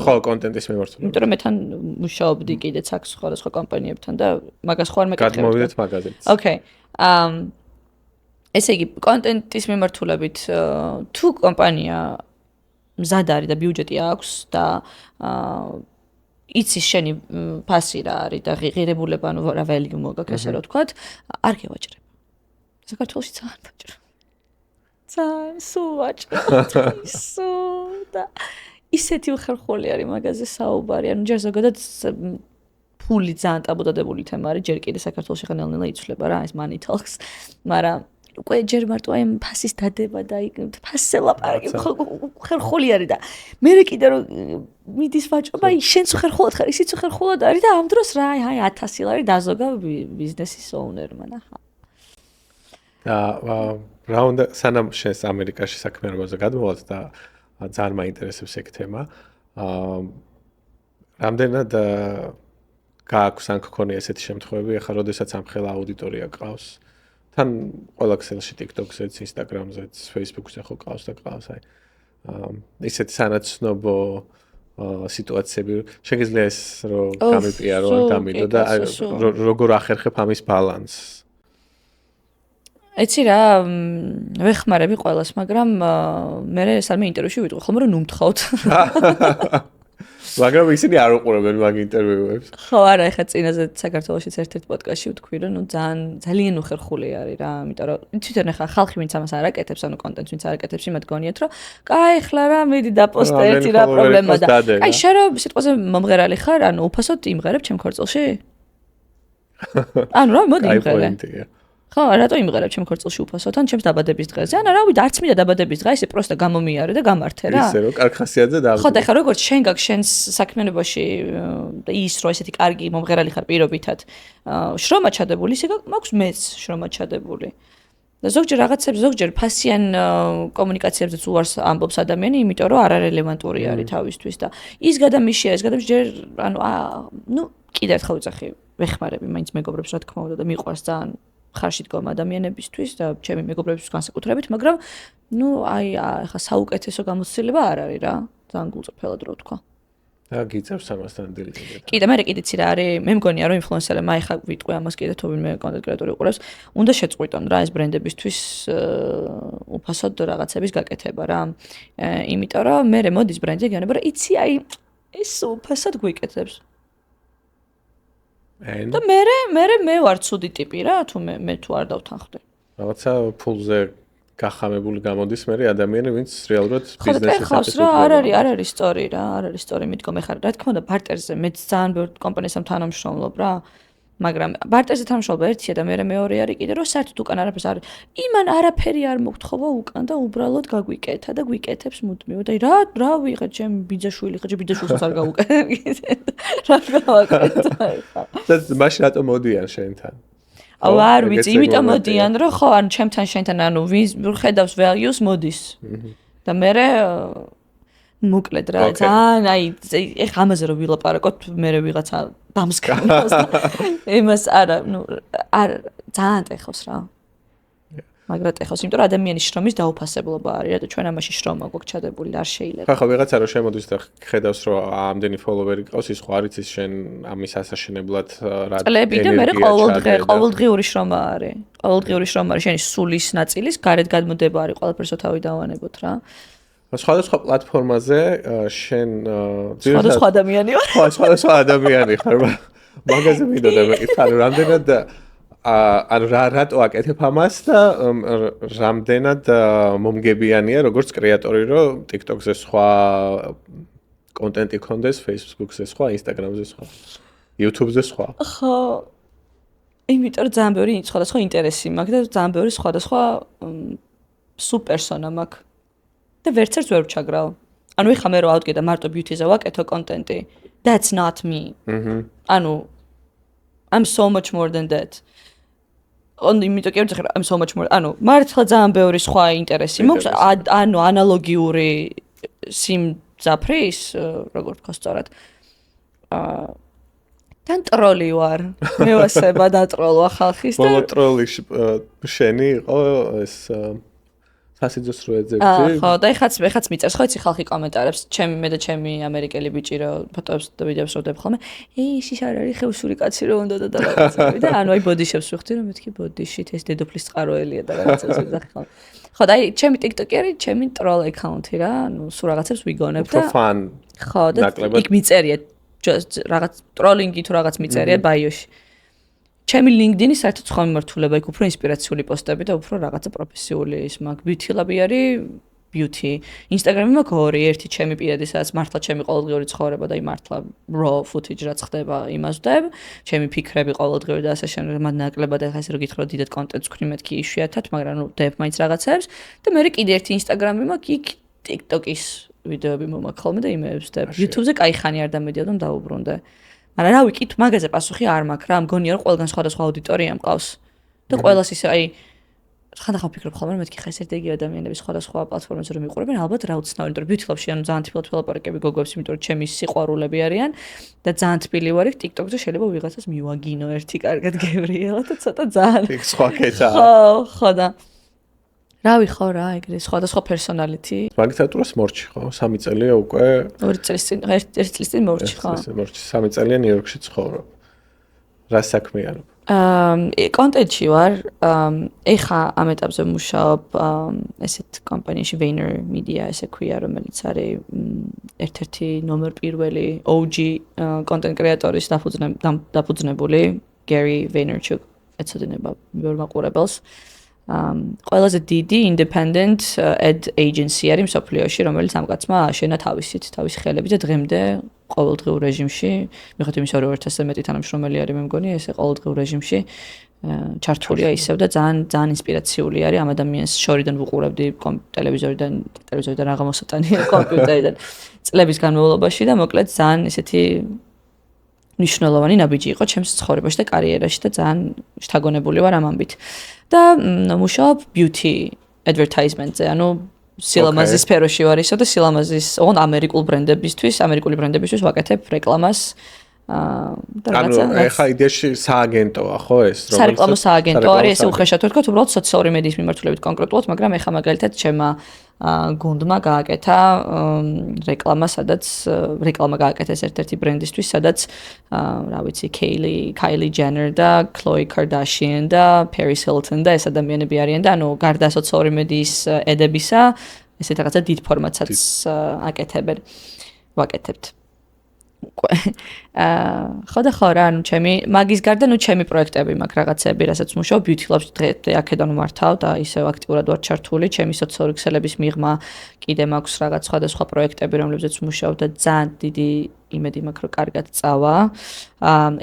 ხო კონტენტის მიმართულებით. იმიტომ რომ მე თან მუშაობდი კიდეც აქ სხვადასხვა კომპანიებთან და მაგას ხო არ მეკითხები. გადმოვიდეთ მაგაზინს. ოკეი. ესე იგი კონტენტის მიმართულებით თუ კომპანია მზად არის და ბიუჯეტი აქვს და იცის შენი ფასი რა არის და ღირებულება ანუ რა value მოგაქვს ასე რა ვთქვათ არ გევაჭრებ. საქართველოში ძალიან ვაჭრობ. ძალიან სულ ვაჭრობ. და ისეთი უხერხული არის მაგაზე საუბარი. ანუ ჯერ ზოგადად ფული ძალიან ტაბუდადებული თემა არის. ჯერ კიდე საქართველოში ხა ნელ-ნელა იცვლება რა ეს money talks. მაგრამ უკვე ჯერ მარტო აი ფასის დადება და აი ფასზე ლაპარაკი ხერხული არის და მე კიდე რომ მიდის ვაჭრობა აი შენც ხერხულად ხარ ისიც ხერხულად არის და ამ დროს რა აი 1000 ლარი დაზოგა ბიზნესის ოუნერმა ნახა. რა უნდა სანამ შენს ამერიკაში საქმიანობაზე გადმოვალთ და ძალიან მაინტერესებს ეგ თემა. რამდენად გააქვს ან გქონია ესეთი შემთხვევები, ახლა როდესაც ამხელა აუდიტორია ყავს. თან ყველა ქსელში, TikTok-ზეც, Instagram-ზეც, Facebook-ზე ხო ყავს და ყავს აი. ისეთი სანაცნობო სიტუაციები შეგიძლია ეს რომ გამიპიარო ან გამიდო და როგორ ახერხებ ამის ბალანსს? ეცი რა ვეხმარები ყველას, მაგრამ მე სამე ინტერვიუში ვიტყვი ხოლმე რომ ნუმთხავთ. მაგრამ ისინი არ უყურებენ მაგ ინტერვიუებს. ხო, არა, ეხლა წინაზე საქართველოშიც ერთ-ერთ პოდკასტში ვთქვი, რომ ძალიან უხერხული არის რა, იმიტომ რომ თვითონ ეხლა ხალხი ვინც ამას არ აკეთებს, ანუ კონტენტს ვინც არ აკეთებს, იმათ გონიათ, რომ კაი, ეხლა რა, მიდი დაპოსტე ერთი რა პრობლემა და კაი, შენ რა სიტყვაზე მომღერალი ხარ, ანუ უფასოდ იმღერებ ჩემ ქორწილში? ანუ რა, მოდი იმღერე. ხო, რატო იმღერებ ჩემ ქორწილში უფასოდ, ან ჩემს დაბადების დღეზე? ან არავინ არც მინდა დაბადების დღე, ისე პროსტა გამომიარე და გამართე რა. ისე რომ კარგ ხასიათზე და ხო, და ეხლა როგორც შენ გაქვს შენს საქმიანობაში ის რო ესეთი კარგი მომღერალი ხარ პირობითად, შრომა ჩადებული, ისე მაქვს მეც შრომა ჩადებული. და ზოგჯერ რაღაცებს, ზოგჯერ ფასიან კომუნიკაციებზეც უარს ამბობს ადამიანი, იმიტომ რომ არარელევანტური არის თავისთვის და ის გადამიშია, ეს გადამიშია ჯერ ანუ კიდე ერთხელ ვიძახი, ვეხმარები მაინც მეგობრებს რა თქმა უნდა და მიყვარს ძალიან ხარში დგომ ადამიანებისთვის და ჩემი მეგობრებისთვის განსაკუთრებით, მაგრამ აი ახლა საუკეთესო გამოცდილება არ არის რა, ძალიან გულწრფელად რო ვთქვა. და გიწევს ამასთან დილით. კი და მე კიდეც რა არის, მე მგონია რომ ინფლუენსერებმა ახლა ვიტყვი ამას კიდე თუ ვინმე კონტენტ კრეატორი უყურებს, უნდა შეწყვიტონ რა ეს ბრენდებისთვის უფასოდ რაღაცების გაკეთება რა. იმიტომ რომ მე მოდის ბრენდი გეუბნება რომ იცი აი ეს უფასოდ გვიკეთებს. და მე ვარ ცუდი ტიპი რა, თუ მე თუ არ დავთანხმდი. რაღაცა ფულზე გახამებული გამოდის მე ადამიანი, ვინც რეალურად ბიზნესის აკეთებს. არ არის სწორი რა, არ არის სწორი მიდგომა ხარ. რა თქმა უნდა, ბარტერზე მეც ძალიან ბევრ კომპანიასთან თანამშრომლობ რა. მაგრამ ბარტერზე თანამშრომლობა ერთია და მეორე არის კიდე რომ საერთოდ უკან არაფერს არ იმან არაფერი არ მოგთხოვა უკან და უბრალოდ გაგვიკეთა და გვიკეთებს მუდმივად. აი რა ვიღეთ ჩემ ბიძაშვილი ხა ბიძაშვილს არ გავუკეთე. რა გავაკეთე ხა. და მაშინ რატო მოდიან შენთან? აუ არ ვიცი, იმიტომ მოდიან რომ ხო ან ჩემთან შენთან ანუ ვინ ხედავს values მოდის. და მე მოკლედ რა ძალიან აი ეხ ამაზე რომ ვილაპარაკოთ მე ვიღაცა დამსკრინავს და იმას არა არ ძალიან ტეხავს რა მაგრამ ტეხავს იმიტომ რომ ადამიანის შრომის დაუფასებლობა არის რა და ჩვენ ამაში შრომა გვაქვს ჩადებული არ შეიძლება ხა ვიღაცა რომ შემოდის და ხედავს რომ ამდენი ფოლოვერი ყავს ის ხო არ იცის შენ ამის ასაშენებლად რა წლები და მე ყოველდღიური შრომა არის ყოველდღიური შრომა არის შენი სულის ნაწილის გარეთ გადმოდება არის ყველაფერს თავი დავანებოთ რა სხვადასხვა პლატფორმაზე შენ სხვადასხვა ადამიანი ვარ. ხო, სხვადასხვა ადამიანი ხარ. მაგაზე მინდოდა მეკითხა, ანუ რამდენად ანუ რატო აკეთებ ამას და რამდენად მომგებიანია როგორც კრეატორი, რომ TikTok-ზე სხვა კონტენტი ქონდეს Facebook-ზე სხვა, Instagram-ზე სხვა, YouTube-ზე სხვა. ხო. იმიტომ რომ ძალიან ბევრი სხვადასხვა ინტერესი მაქვს და ძალიან ბევრი სხვადასხვა სუპერსონა მაქვს. და ვერცერთ ვერ ვჩაგრავ. ანუ ეხლა მე რო ავდგე და მარტო beauty-ზე ვაკეთო კონტენტი. That's not me. ანუ I'm so much more than that. იმიტომ კი ვთქვა I'm so much more. ანუ მართლა ძალიან ბევრი სხვა ინტერესი მაქვს. ანუ ანალოგიური სიმძაფრის, როგორ ვთქვა სწორად. თან ტროლი ვარ. მე ვასება და ტროლვა ხალხის და ბოლო ტროლი შენი იყო ეს სასიძოს რო ეძებდი. ხო, და ეხაც მიწერს ხო იცი ხალხი კომენტარებს, მე და ჩემი ამერიკელი ბიჭი რო ფოტოებს და ვიდეოებს ვდებ ხოლმე. ის არ არის ხევსური კაცი რო უნდა და რაღაცები და ანუ აი ბოდიშებს ვიხდი რომ მეთქი ბოდიშით ეს დედოფლის წყაროელია და რაღაცას ვიძახი ხოლმე. ხო, და აი ჩემი TikTok-ი არის ჩემი ტროლ აკაუნთი რა, ანუ სულ რაღაცებს ვიგონებ და ფან. ხო, და იქ მიწერია რაღაც ტროლინგი თუ რაღაც მიწერია ბაიოში. ჩემი LinkedIn-ი საერთოდ სხვა მიმართულება, იქ უფრო ინსპირაციული პოსტები და უფრო რაღაცა პროფესიული ის მაქვს. Beauty-ლაბი არის beauty. Instagram-ი მაქვს ორი, ერთი ჩემი პირადი, სადაც მართლა ჩემი ყოველდღიური ცხოვრება და მართლა raw footage რაც ხდება იმას ვდებ. ჩემი ფიქრები ყოველდღიური და ასე შემდეგ, მათ ნაკლებად ახლა ესე რომ გითხრათ დიდად კონტენტს ვქნი მეთქი იშვიათად, მაგრამ ნუ ვდებ მაინც რაღაცებს და მე კიდე ერთი Instagram-ი მაქვს, იქ TikTok-ის ვიდეოები მომაქვს ხოლმე და იმეებს ვდებ. YouTube-ზე კაი ხანი არ დამედია და დავუბრუნდე. მაგრამ რა ვიცი, მაგაზე პასუხი არ მაქვს რა, მგონია რომ ყველგან სხვადასხვა აუდიტორია მყავს. და ყველას ისე აი ხანდახან ვფიქრობ ხოლმე, მეთქი ხა ეს ერთ-ერთი ადამიანები სხვადასხვა პლატფორმებზე რომ იყურებენ, ალბათ რა უცნაური, იმიტომ რომ beauty lab-ში ანუ ძალიან თბილად ველაპარაკები გოგოებს, იმიტომ რომ ჩემი სიყვარულები არიან და ძალიან თბილი ვარ იქ TikTok-ზე შეიძლება ვიღაცას მივაგინო ერთი კარგად გევრიელა და ცოტა ძალიან. იქ სხვა კეცა. ხო და რავი ხო რა, ეგრე სხვადასხვა პერსონალიტი. მაგისტრატურას მორჩი ხო? 3 წელია უკვე. 2 წლის წინ, 1 წლის წინ მორჩი ხო? მორჩი 3 წელია ნიუ-იორკში ცხოვრობ. რა საქმეა? კონტენტში ვარ. ეხა ამ ეტაპზე ვმუშაობ ესეთ კომპანიაში VaynerMedia ესე ქვია, რომელიც არის ერთ-ერთი ნომერ პირველი OG კონტენტ კრეატორის დაფუძნებული Gary Vaynerchuk ეცოდინება ბევრ მაყურებელს. ყველაზე დიდი independent ad agency არის მსოფლიოში, რომელიც ამ კაცმა აშენა თავისი ხელებით და დღემდე ყოველდღიურ რეჟიმში, მიუხედავად იმისა, რომ 2000-ზე მეტი თანამშრომელი არის, მე მგონი, ესე ყოველდღიურ რეჟიმში ჩართულია ისევ და ძალიან ინსპირაციული არის ამ ადამიანს შორიდან ვუყურებდი ტელევიზორიდან რაღა მოსატანია კომპიუტერიდან წლების განმავლობაში და მოკლედ ძალიან ესეთი მნიშვნელოვანი ნაბიჯი იყო ჩემს ცხოვრებაში და კარიერაში და ძალიან შთაგონებული ვარ ამ ამბით. და მუშაობ beauty advertisement-ზე, ანუ სილამაზის სფეროში ვარ ისო და სილამაზის ოღონდ ამერიკული ბრენდებისთვის ვაკეთებ რეკლამას და რაღაცა. ანუ ეხა იდეაში სააგენტოა ხო ეს, რომელიც სარეკლამო სააგენტო არის, ესე უხეშად ვთქვათ, უბრალოდ სოციალური მედიის მიმართულებით კონკრეტულად, მაგრამ ეხა მაგალითად ჩემმა გუნდმა გააკეთა რეკლამა გააკეთეს ერთ-ერთი ბრენდისთვის, სადაც რა ვიცი, Kylie Jenner და Khloe Kardashian და Paris Hilton და ეს ადამიანები არიან და ანუ გარდა სოციალური მედიის ედებისა, ესეთ რაღაცა დიდ ფორმატსაც აკეთებენ. ვაკეთებთ. ხო და ხო რა, ანუ მაგის გარდა ჩემი პროექტები მაქვს რაღაცები, რასაც მუშაობ beauty lab-ში დღე აქედან ვმართავ და ისევ აქტიურად ვარ ჩართული, ჩემი სოციალური ქსელების მიღმა კიდე მაქვს რაღაც სხვადასხვა პროექტები, რომლებზეც ვმუშაობ და ძალიან დიდი იმედი მაქვს, რომ კარგად წავა.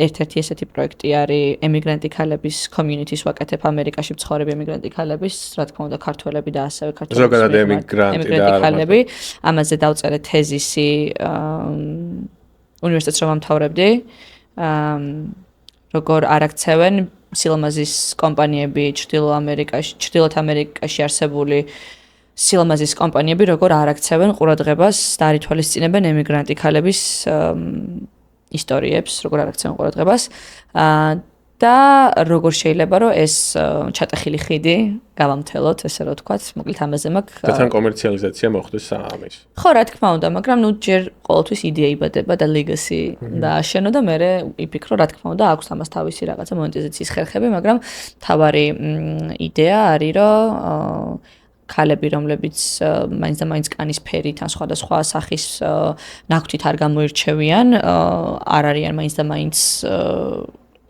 ერთ-ერთი ესეთი პროექტი არის ემიგრანტი ქალების community-ს ვაკეთებ ამერიკაში მცხოვრები ემიგრანტი ქალების, რა თქმა უნდა, ქართველები და ასევე ზოგადად ემიგრანტი ქალები. ამაზე დავწერე თეზისი უნივერსიტეტს რომ ამთავრებდი, როგორ არ აქცევენ სილამაზის კომპანიები ჩრდილოეთ ამერიკაში არსებული სილამაზის კომპანიები, როგორ არ აქცევენ ყურადღებას და არ ითვალისწინებენ ემიგრანტი ქალების ისტორიებს, როგორ არ აქცევენ ყურადღებას და როგორ შეიძლება რომ ეს ჩატეხილი ხიდი გავამთელოთ, ესე რომ ვთქვათ, მოკლედ ამაზე მაქვს და თან კომერციალიზაცია მოხდეს ამის. ხო, რა თქმა უნდა, მაგრამ ნუ ჯერ ყოველთვის იდეა იბადება და legacy და აშენო და მე ვიფიქრო, რა თქმა უნდა, აქვს ამას თავისი რაღაცა მონეტიზაციის ხერხები, მაგრამ თავარი იდეა არის, რომ ქალები, რომლებიც მაინც და მაინც კანის ფერით ან სხვადასხვა სახის ნაქვთით არ გამოირჩევიან, არ არიან მაინც და მაინც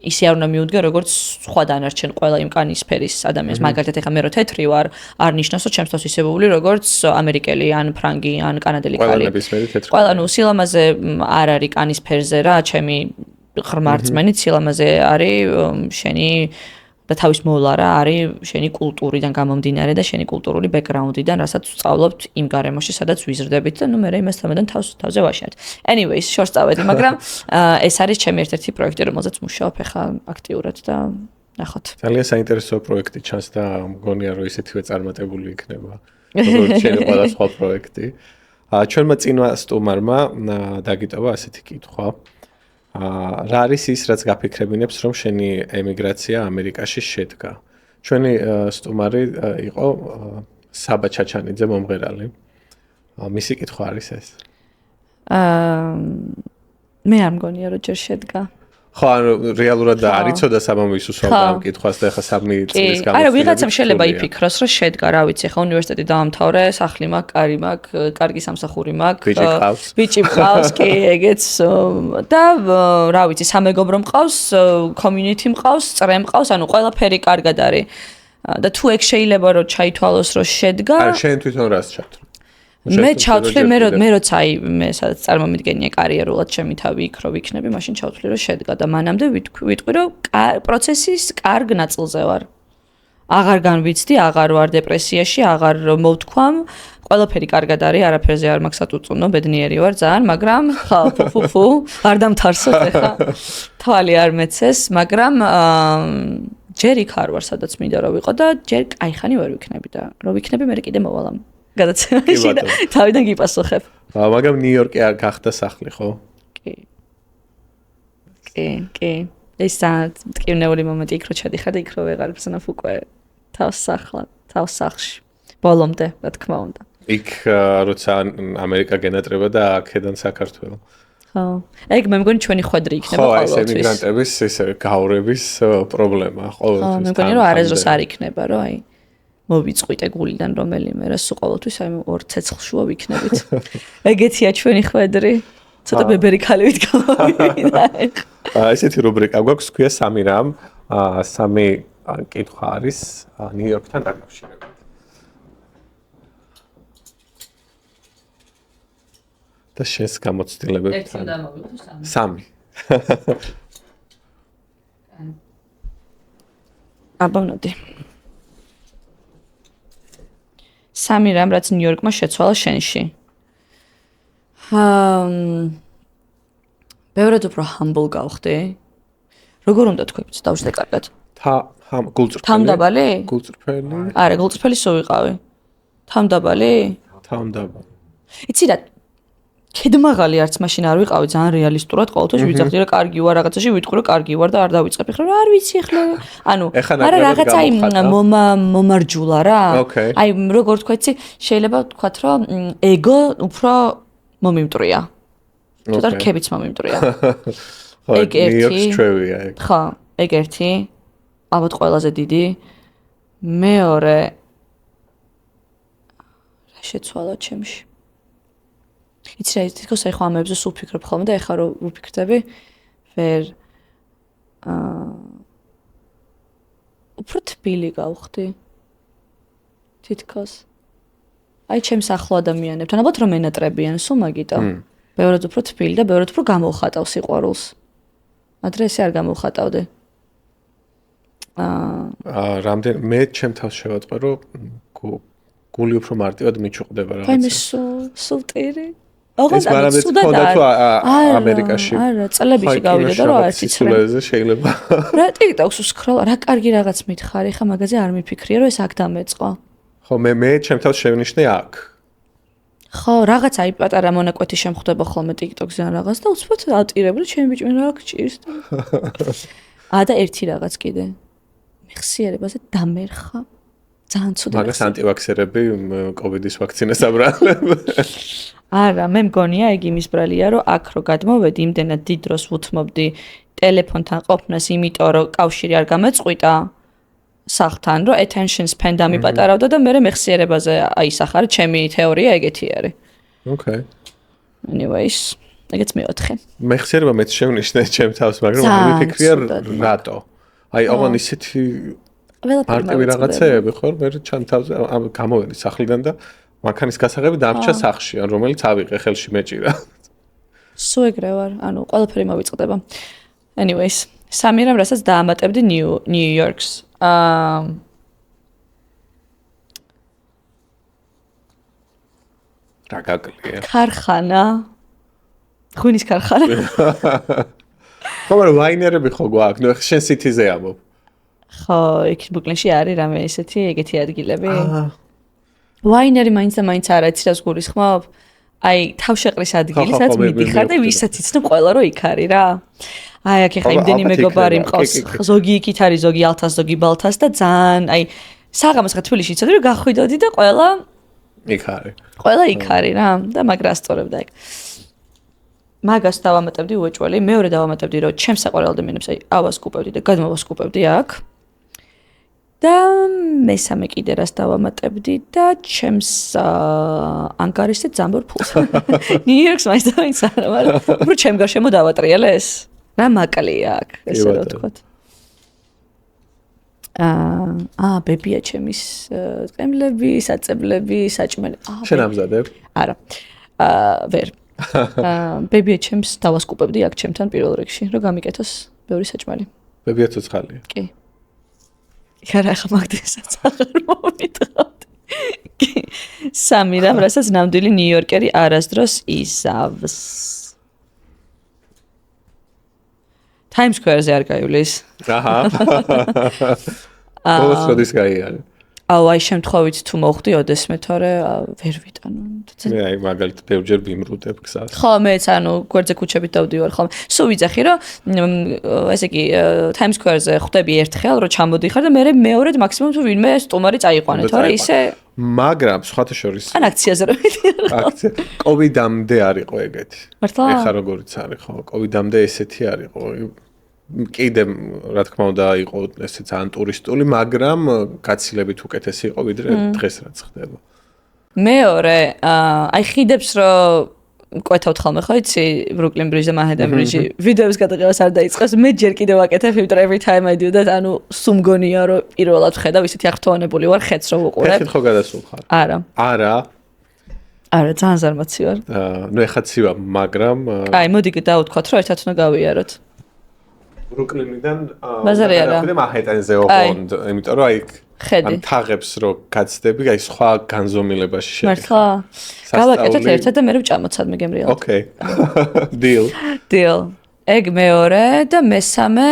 ისე არ უნდა მიუდგე, როგორც სხვა დანარჩენ ყველა იმ კანის ფერის ადამიანს. მაგალითად, ეხლა მე რო თეთრი ვარ, არ ნიშნავს, რომ ჩემს თავს ისებებული, როგორც ამერიკელი, ან ფრანგი, ან კანადელი ყველა ქალი. ნებისმიერი თეთრი. ყველა სილამაზე არ არის კანის ფერზე რა, ჩემი ღრმა რწმენით სილამაზე არის შენი და თავის მოვლა რა არის შენი კულტურიდან გამომდინარე და შენი კულტურული ბექგრაუნდიდან, რასაც ვსწავლობთ იმ გარემოში, სადაც ვიზრდებით და მე იმასთან თავზე ვაშენებთ. Anyways, შორს წავედი, მაგრამ ეს არის ჩემი ერთ-ერთი პროექტი, რომელზეც მუშაობ ახლა აქტიურად და ნახოთ. ძალიან საინტერესო პროექტი ჩანს და მგონია რომ ისეთივე წარმატებული იქნება. როგორც შენი ყველა სხვა პროექტი. ჩვენმა წინვა სტუმარმა დაგიტოვა ასეთი კითხვა. რა არის ის, რაც გაფიქრებინებს, რომ შენი ემიგრაცია ამერიკაში შედგა? ჩვენი სტუმარი იყო საბა ჩაჩანიძე მომღერალი. მისი კითხვა არის ეს. მე არ მგონია, რომ ჯერ შედგა. ხო, ანუ რეალურად არიცოდა საბამ ისუსავდა ამ კითხვას და ახლა 3 წლის გამო. არა, ვიღაცამ შეიძლება იფიქროს, რომ შედგა, რა ვიცი, ახლა უნივერსიტეტი დაამთავრე, სახლი მაქვს, კარი მაქვს, კარგი სამსახური მაქვს. ბიჭი მყავს, კი, ეგეც და რა ვიცი, სამეგობრო მყავს, community მყავს, წრე მყავს, ანუ ყველაფერი კარგად არის. და თუ ეგ შეიძლება რომ ჩაითვალოს, რომ შედგა. არა, შენ თვითონ რას ჩათვლი? მე ჩავთვლი, მე როცა მე სადაც წარმომიდგენია კარიერულად ჩემი თავი იქ რო ვიქნები, მაშინ ჩავთვლი რომ შედგა და მანამდე ვიტყვი რომ პროცესის კარგ ნაწილზე ვარ. აღარ განვიცდი, აღარ ვარ დეპრესიაში, აღარ მოვთქვამ, ყველაფერი კარგად არის, არაფერზე არ მაქვს საწუწუნო, ბედნიერი ვარ ძალიან, მაგრამ ხა არ დამთარსოთ ახლა. თვალი არ მეცეს, მაგრამ ჯერ იქ არ ვარ, სადაც მინდა რომ ვიყო და ჯერ კაიხანი ვერ ვიქნები და რო ვიქნები, მე კიდე მოვალამ. გადაცემაში და თავიდან გიპასუხებ. მაგრამ ნიუ-იორკი არ გახდა სახლი, ხო? კი. ეს მტკივნეული მომენტი იქ რო ჩადიხარ და იქ რო ვეღარ ვზნობ უკვე თავს სახლში. ბოლომდე, რა თქმა უნდა. იქ როცა ამერიკა გენატრება და აქედან საქართველო. ხო. ეგ მე მგონი ჩვენი ხვედრი იქნება ყოველთვის. ხო, ეს ემიგრანტების ესე გავრების პრობლემა ყოველთვის. მე მგონი რომ არასდროს არ იქნება, რომ აი მოვიწყვიტე გულიდან რომელიმე რა სულ ყოველთვის აი ორ ცეცხლშუა ვიქნებით. ეგეთია ჩვენი ხვედრი. ცოტა ბებერი ქალებით გამოვიდა. ესეთი რუბრიკა გვაქვს, ქვია სამი რამ. სამი კითხვა არის ნიუ-იორკთან დაკავშირებით. და შენს გამოცდილებებთან. სამი. აბანოდი. სამი რამ, რაც ნიუ-იორკმა შეცვალა შენში. ბევრად უფრო humble გავხდი. როგორ უნდა თქვით, დავშდე კარგად. გულწრფელი. თამდაბალი? გულწრფელი. არა, გულწრფელი სულ ვიყავი. თამდაბალი? თამდაბალი. იცი რა, ქედმაღალი არც მაშინ არ ვიყავი, ძალიან რეალისტურად ყოველთვის ვიძახდი რა კარგი ვარ, რაღაცაში ვიტყვი რა კარგი ვარ და არ დავიწყებ ახლა რა არ ვიცი ახლა. ანუ არა რაღაცა იმ მომარჯულა რა. აი როგორ თქვა იცი, შეიძლება ვთქვათ რომ ეგო უფრო მომიმტრია. ცოტა რქებიც მომიმტრია. ეგ ერთი. ხო, ეგ ერთი. ალბათ ყველაზე დიდი. მეორე რა შეცვალა ჩემში. იცი რა, თქოს აი ხო ამებზე სულ ფიქრობ ხოლმე და ეხლა რო ვფიქრდები, ვერ უფრო თბილი გავხდი. თითქოს. აი ჩემს ახლო ადამიანებთან, ალბათ რომ ენატრებიან სულ მაგიტო. ბევრად უფრო თბილი და ბევრად უფრო გამოვხატავ სიყვარულს. ადრე ესე არ გამოვხატავდი. რამდენ მე ჩემ თავს შევატყვე რომ გული უფრო მარტივად მიჩუყდება რაღაცა. აი მე სულ ტირი. ეს მანამდე თქონდა თუ ამერიკაში. არა, წლებიში გავიდა და რა არც იცი. შეიძლება. რა TikTok-ს ვსკროლ, რა კარგი რაღაც მითხარი, ხა მაგაზე არ მიფიქრია რომ ეს აქ დამეწყო. ხო, მე ჩემ თავს შევნიშნე აქ. ხო, რაღაც აი პატარა მონაკვეთი შემხვდება ხოლმე TikTok-ზე ან რაღაც და უცბად ატირებული ჩემი ბიჭი რა გჭირს და. და ერთი რაღაც კიდე. მეხსიერებაზე დამერხა. ძალიან ცუდი. მაგას ანტივაქსერები COVID-ის ვაქცინას აბრალებ. არა, მე მგონია ეგ იმის ბრალია, რომ აქ რო გადმოვედი, იმდენად დიდ დროს ვუთმობდი ტელეფონთან ყოფნას, იმიტომ რომ კავშირი არ გამეწყვიტა სახლთან, რომ attention span დამიპატარავდა და მე მეხსიერებაზე აისახარ, ჩემი თეორია ეგეთი არის. Okay. Anyways, ეგეც მეოთხე. მე ხსიერება მეც შევნიშნე ჩემ თავს, მაგრამ მე ვიფიქრია რატო. აი, ოღონ ისეთი მარტივი რაღაცეები ხო, მე ჩემ თავზე გამოვედი სახლიდან და მანქანის გასაღები დამრჩა სახლში, ან რომელიც ავიღე ხელში მეჭირა. სულ ეგრე ვარ, ანუ ყველაფერი მოვიწყდება. Anyways, სამი რამ რასაც დაამატებდი New York-ს. რა გაკლია? ქარხანა. ღვინის ქარხანა. ხო, მაგრამ ვაინერები ხო გვაქვს, ნუ შენ სიტიზე ამბობ. ხო, იქ ბუკლენში არის რამე ეგეთი ადგილები. ვაინერი მაინც და მაინც არ იცი რას გულისხმობ. აი, თავშეყრის ადგილი, სადაც მიდიხარ და ვისაც იცნობ ყველა რომ იქ არის რა. აი, აქ ხა იმდენი მეგობარი მყავს. ზოგი იქით არის, ზოგი ალთას, ზოგი ბალთას და ძალიან, აი, საღამოს ხა თბილისში იცოდი რომ გახვიდოდი და ყველა იქ არის. ყველა იქ არის რა და მაგრა ასწორებდა ეგ. მაგას დავამატებდი უეჭველი, მეორე დავამატებდი რომ ჩემს საყვარელ ადამიანებს აი ავასკუპებდი და გადმოვასკუპებდი აქ. და მესამე კიდე რას დავამატებდი და ჩემს ანგარიშზე ძამბორ ფულს. New York-ს მაინც არა, მაგრამ უფრო ჩემ გარშემო დავატრიალეს. რა მაკლია აქ, ესე რომ ვთქვათ. ბებია ჩემის წემლები, საწებლები, საჭმელი. შენ ამზადებ? არა. ვერ. ბებია ჩემს დავასკუპებდი აქ ჩემთან პირველ რიგში, რომ გამიკეთოს ბევრი საჭმელი. ბებია ცოცხალია. კი. ხარა ხა მაგდესაც აღარ მომიტყავდი. კი. სამი რამ, რასაც ნამდვილი ნიუ-იორკერი არასდროს იზავს. Times Square-ზე არ გაივლის. აჰა. ბოლოს როდის გაიარე? აი შემთხვევით თუ მოხდი ოდესმე, თორე ვერ ვიტანო. მე აი მაგალითად ბევრჯერ ვიმრუდებ გზას. ხო, მეც ანუ გვერდზე ქუჩებით დავდივარ ხოლმე. სულ ვიძახი რომ ესე იგი Times Square-ზე ხვდები ერთხელ რომ ჩამოდიხარ და მე მეორედ მაქსიმუმ თუ ვინმე სტუმარი წაიყვანე, თორე ისე მაგრამ სხვათა შორის ან აქციაზე რომ ვიდეო. აქცია. კოვიდამდე არისო ეგეთი. მართლა? ეხა როგორიც არის ხო? კოვიდამდე ესეთი არისო. კიდე რა თქმა უნდა იყო ესე ძალიან ტურისტული, მაგრამ გაცილებით უკეთესი იყო ვიდრე დღეს რაც ხდება. მეორე, აი ხიდებს რომ კვეთავთ ხოლმე ხო იცი Brooklyn Bridge და Manhattan Bridge ვიდეოს გადაღებას არ დაიწყებს, მე ჯერ კიდევ ვაკეთებ, იმიტომ every time I do that, ანუ სულ მგონია რომ პირველად ვხედავ ისეთი აღფრთოვანებული ვარ ხეთს რომ ვუყურებ. ხეთით ხო გადასულ ხარ? არა. არა. არა, ძალიან ზარმაცი ვარ. ნუ ეხა ცივა, მაგრამ აი, მოდი დავუთქვათ რომ ერთად უნდა გავიაროთ. ბრუკლინიდან ბაზარი არა. და Manhattan-ზე ოღონდ, იმიტომ რომ აი ხედი. ამ თაღებს რო გაცდები, აი სხვა განზომილებაში შევიდე. მართლა? გავაკეთოთ ერთად და მე ვჭამოცად მეგემრიალად. Okay. Deal. Deal. ეგ მეორე და მესამე,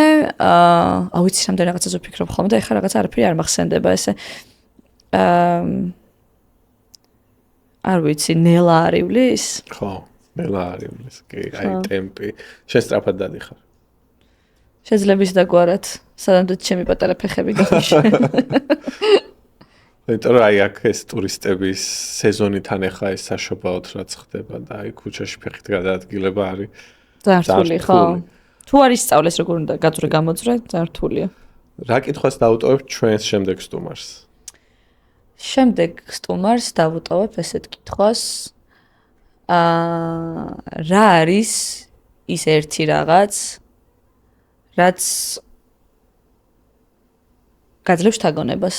ვიცი რამდენი რაღაცას ვფიქრობ ხოლმე და ეხლა რაღაც არაფერი არ მახსენდება ესე. არ ვიცი, ნელა არ ივლის? ხო, ნელა არ ივლის, კი, აი ტემპი. შენ სწრაფად დადიხარ. შეიძლება ის დაგვარად, სადამდე ჩემი პატარა ფეხები გავიშე. იმიტომ რომ აი აქ ეს ტურისტების სეზონიდან ახლა ეს საშობაოდ რაც ხდება და აი ქუჩაში ფეხით გადაადგილება არის ძალიან რთული ხო? თუ არ ისწავლეს როგორ უნდა გაძვრე გამოძვრე, ძალიან რთულია. რა კითხვას დავუტოვებ ჩვენს შემდეგ სტუმარს? შემდეგ სტუმარს დავუტოვებ ესეთ კითხვას. რა არის ის ერთი რაღაც რაც გაძლევს შთაგონებას.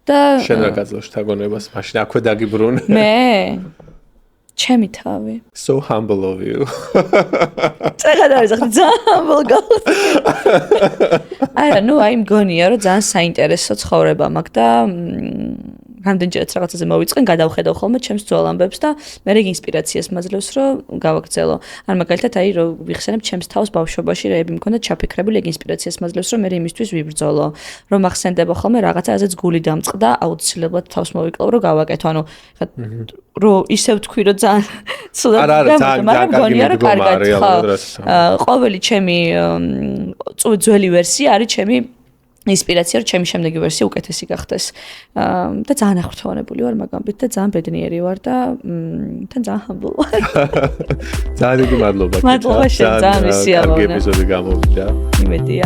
და შენ რა გაძლევს შთაგონებას? მაშინ აქვე დაგიბრუნე. მე ჩემი თავი. So humble of you. წეგად არის ახლა ძალიან humble გახლ. არა, ნუ აი მგონია რომ ძალიან საინტერესო ცხოვრება მაქვს და რამდენჯერაც რაღაცაზე მოვიწყენ, გადავხედავ ხოლმე ჩემს ძველ ამბებს და მე რეგ ინსპირაციას მაძლევს რომ გავაგრძელო. ან მაგალითად აი რომ ვიხსენებ ჩემს თავს ბავშვობაში რეები მქონდა ჩაფიქრებული, ეგ ინსპირაციას მაძლევს რომ მე იმისთვის ვიბრძოლო, რომ ახსენდება ხოლმე რაღაცა ასეც გული დამწყდა, აუცილებლად თავს მოვიკლავ რომ გავაკეთო. ანუ ხა რომ ისე ვთქვი რომ ძალიან ცუდად მაგრამ მგონია რომ კარგად ხო. ყოველი ჩემი ძველი ვერსია არის ჩემი ინსპირაცია რომ ჩემი შემდეგი ვერსია უკეთესი გახდეს. და ძალიან აღფრთოვანებული ვარ მაგამბით და ძალიან ბედნიერი ვარ და თან ძალიან humble ვარ. ძალიან დიდი მადლობა. მადლობა შენ, ძალიან ვისიამოვნე. კარგი ეპიზოდი გამოვიდა. იმედია.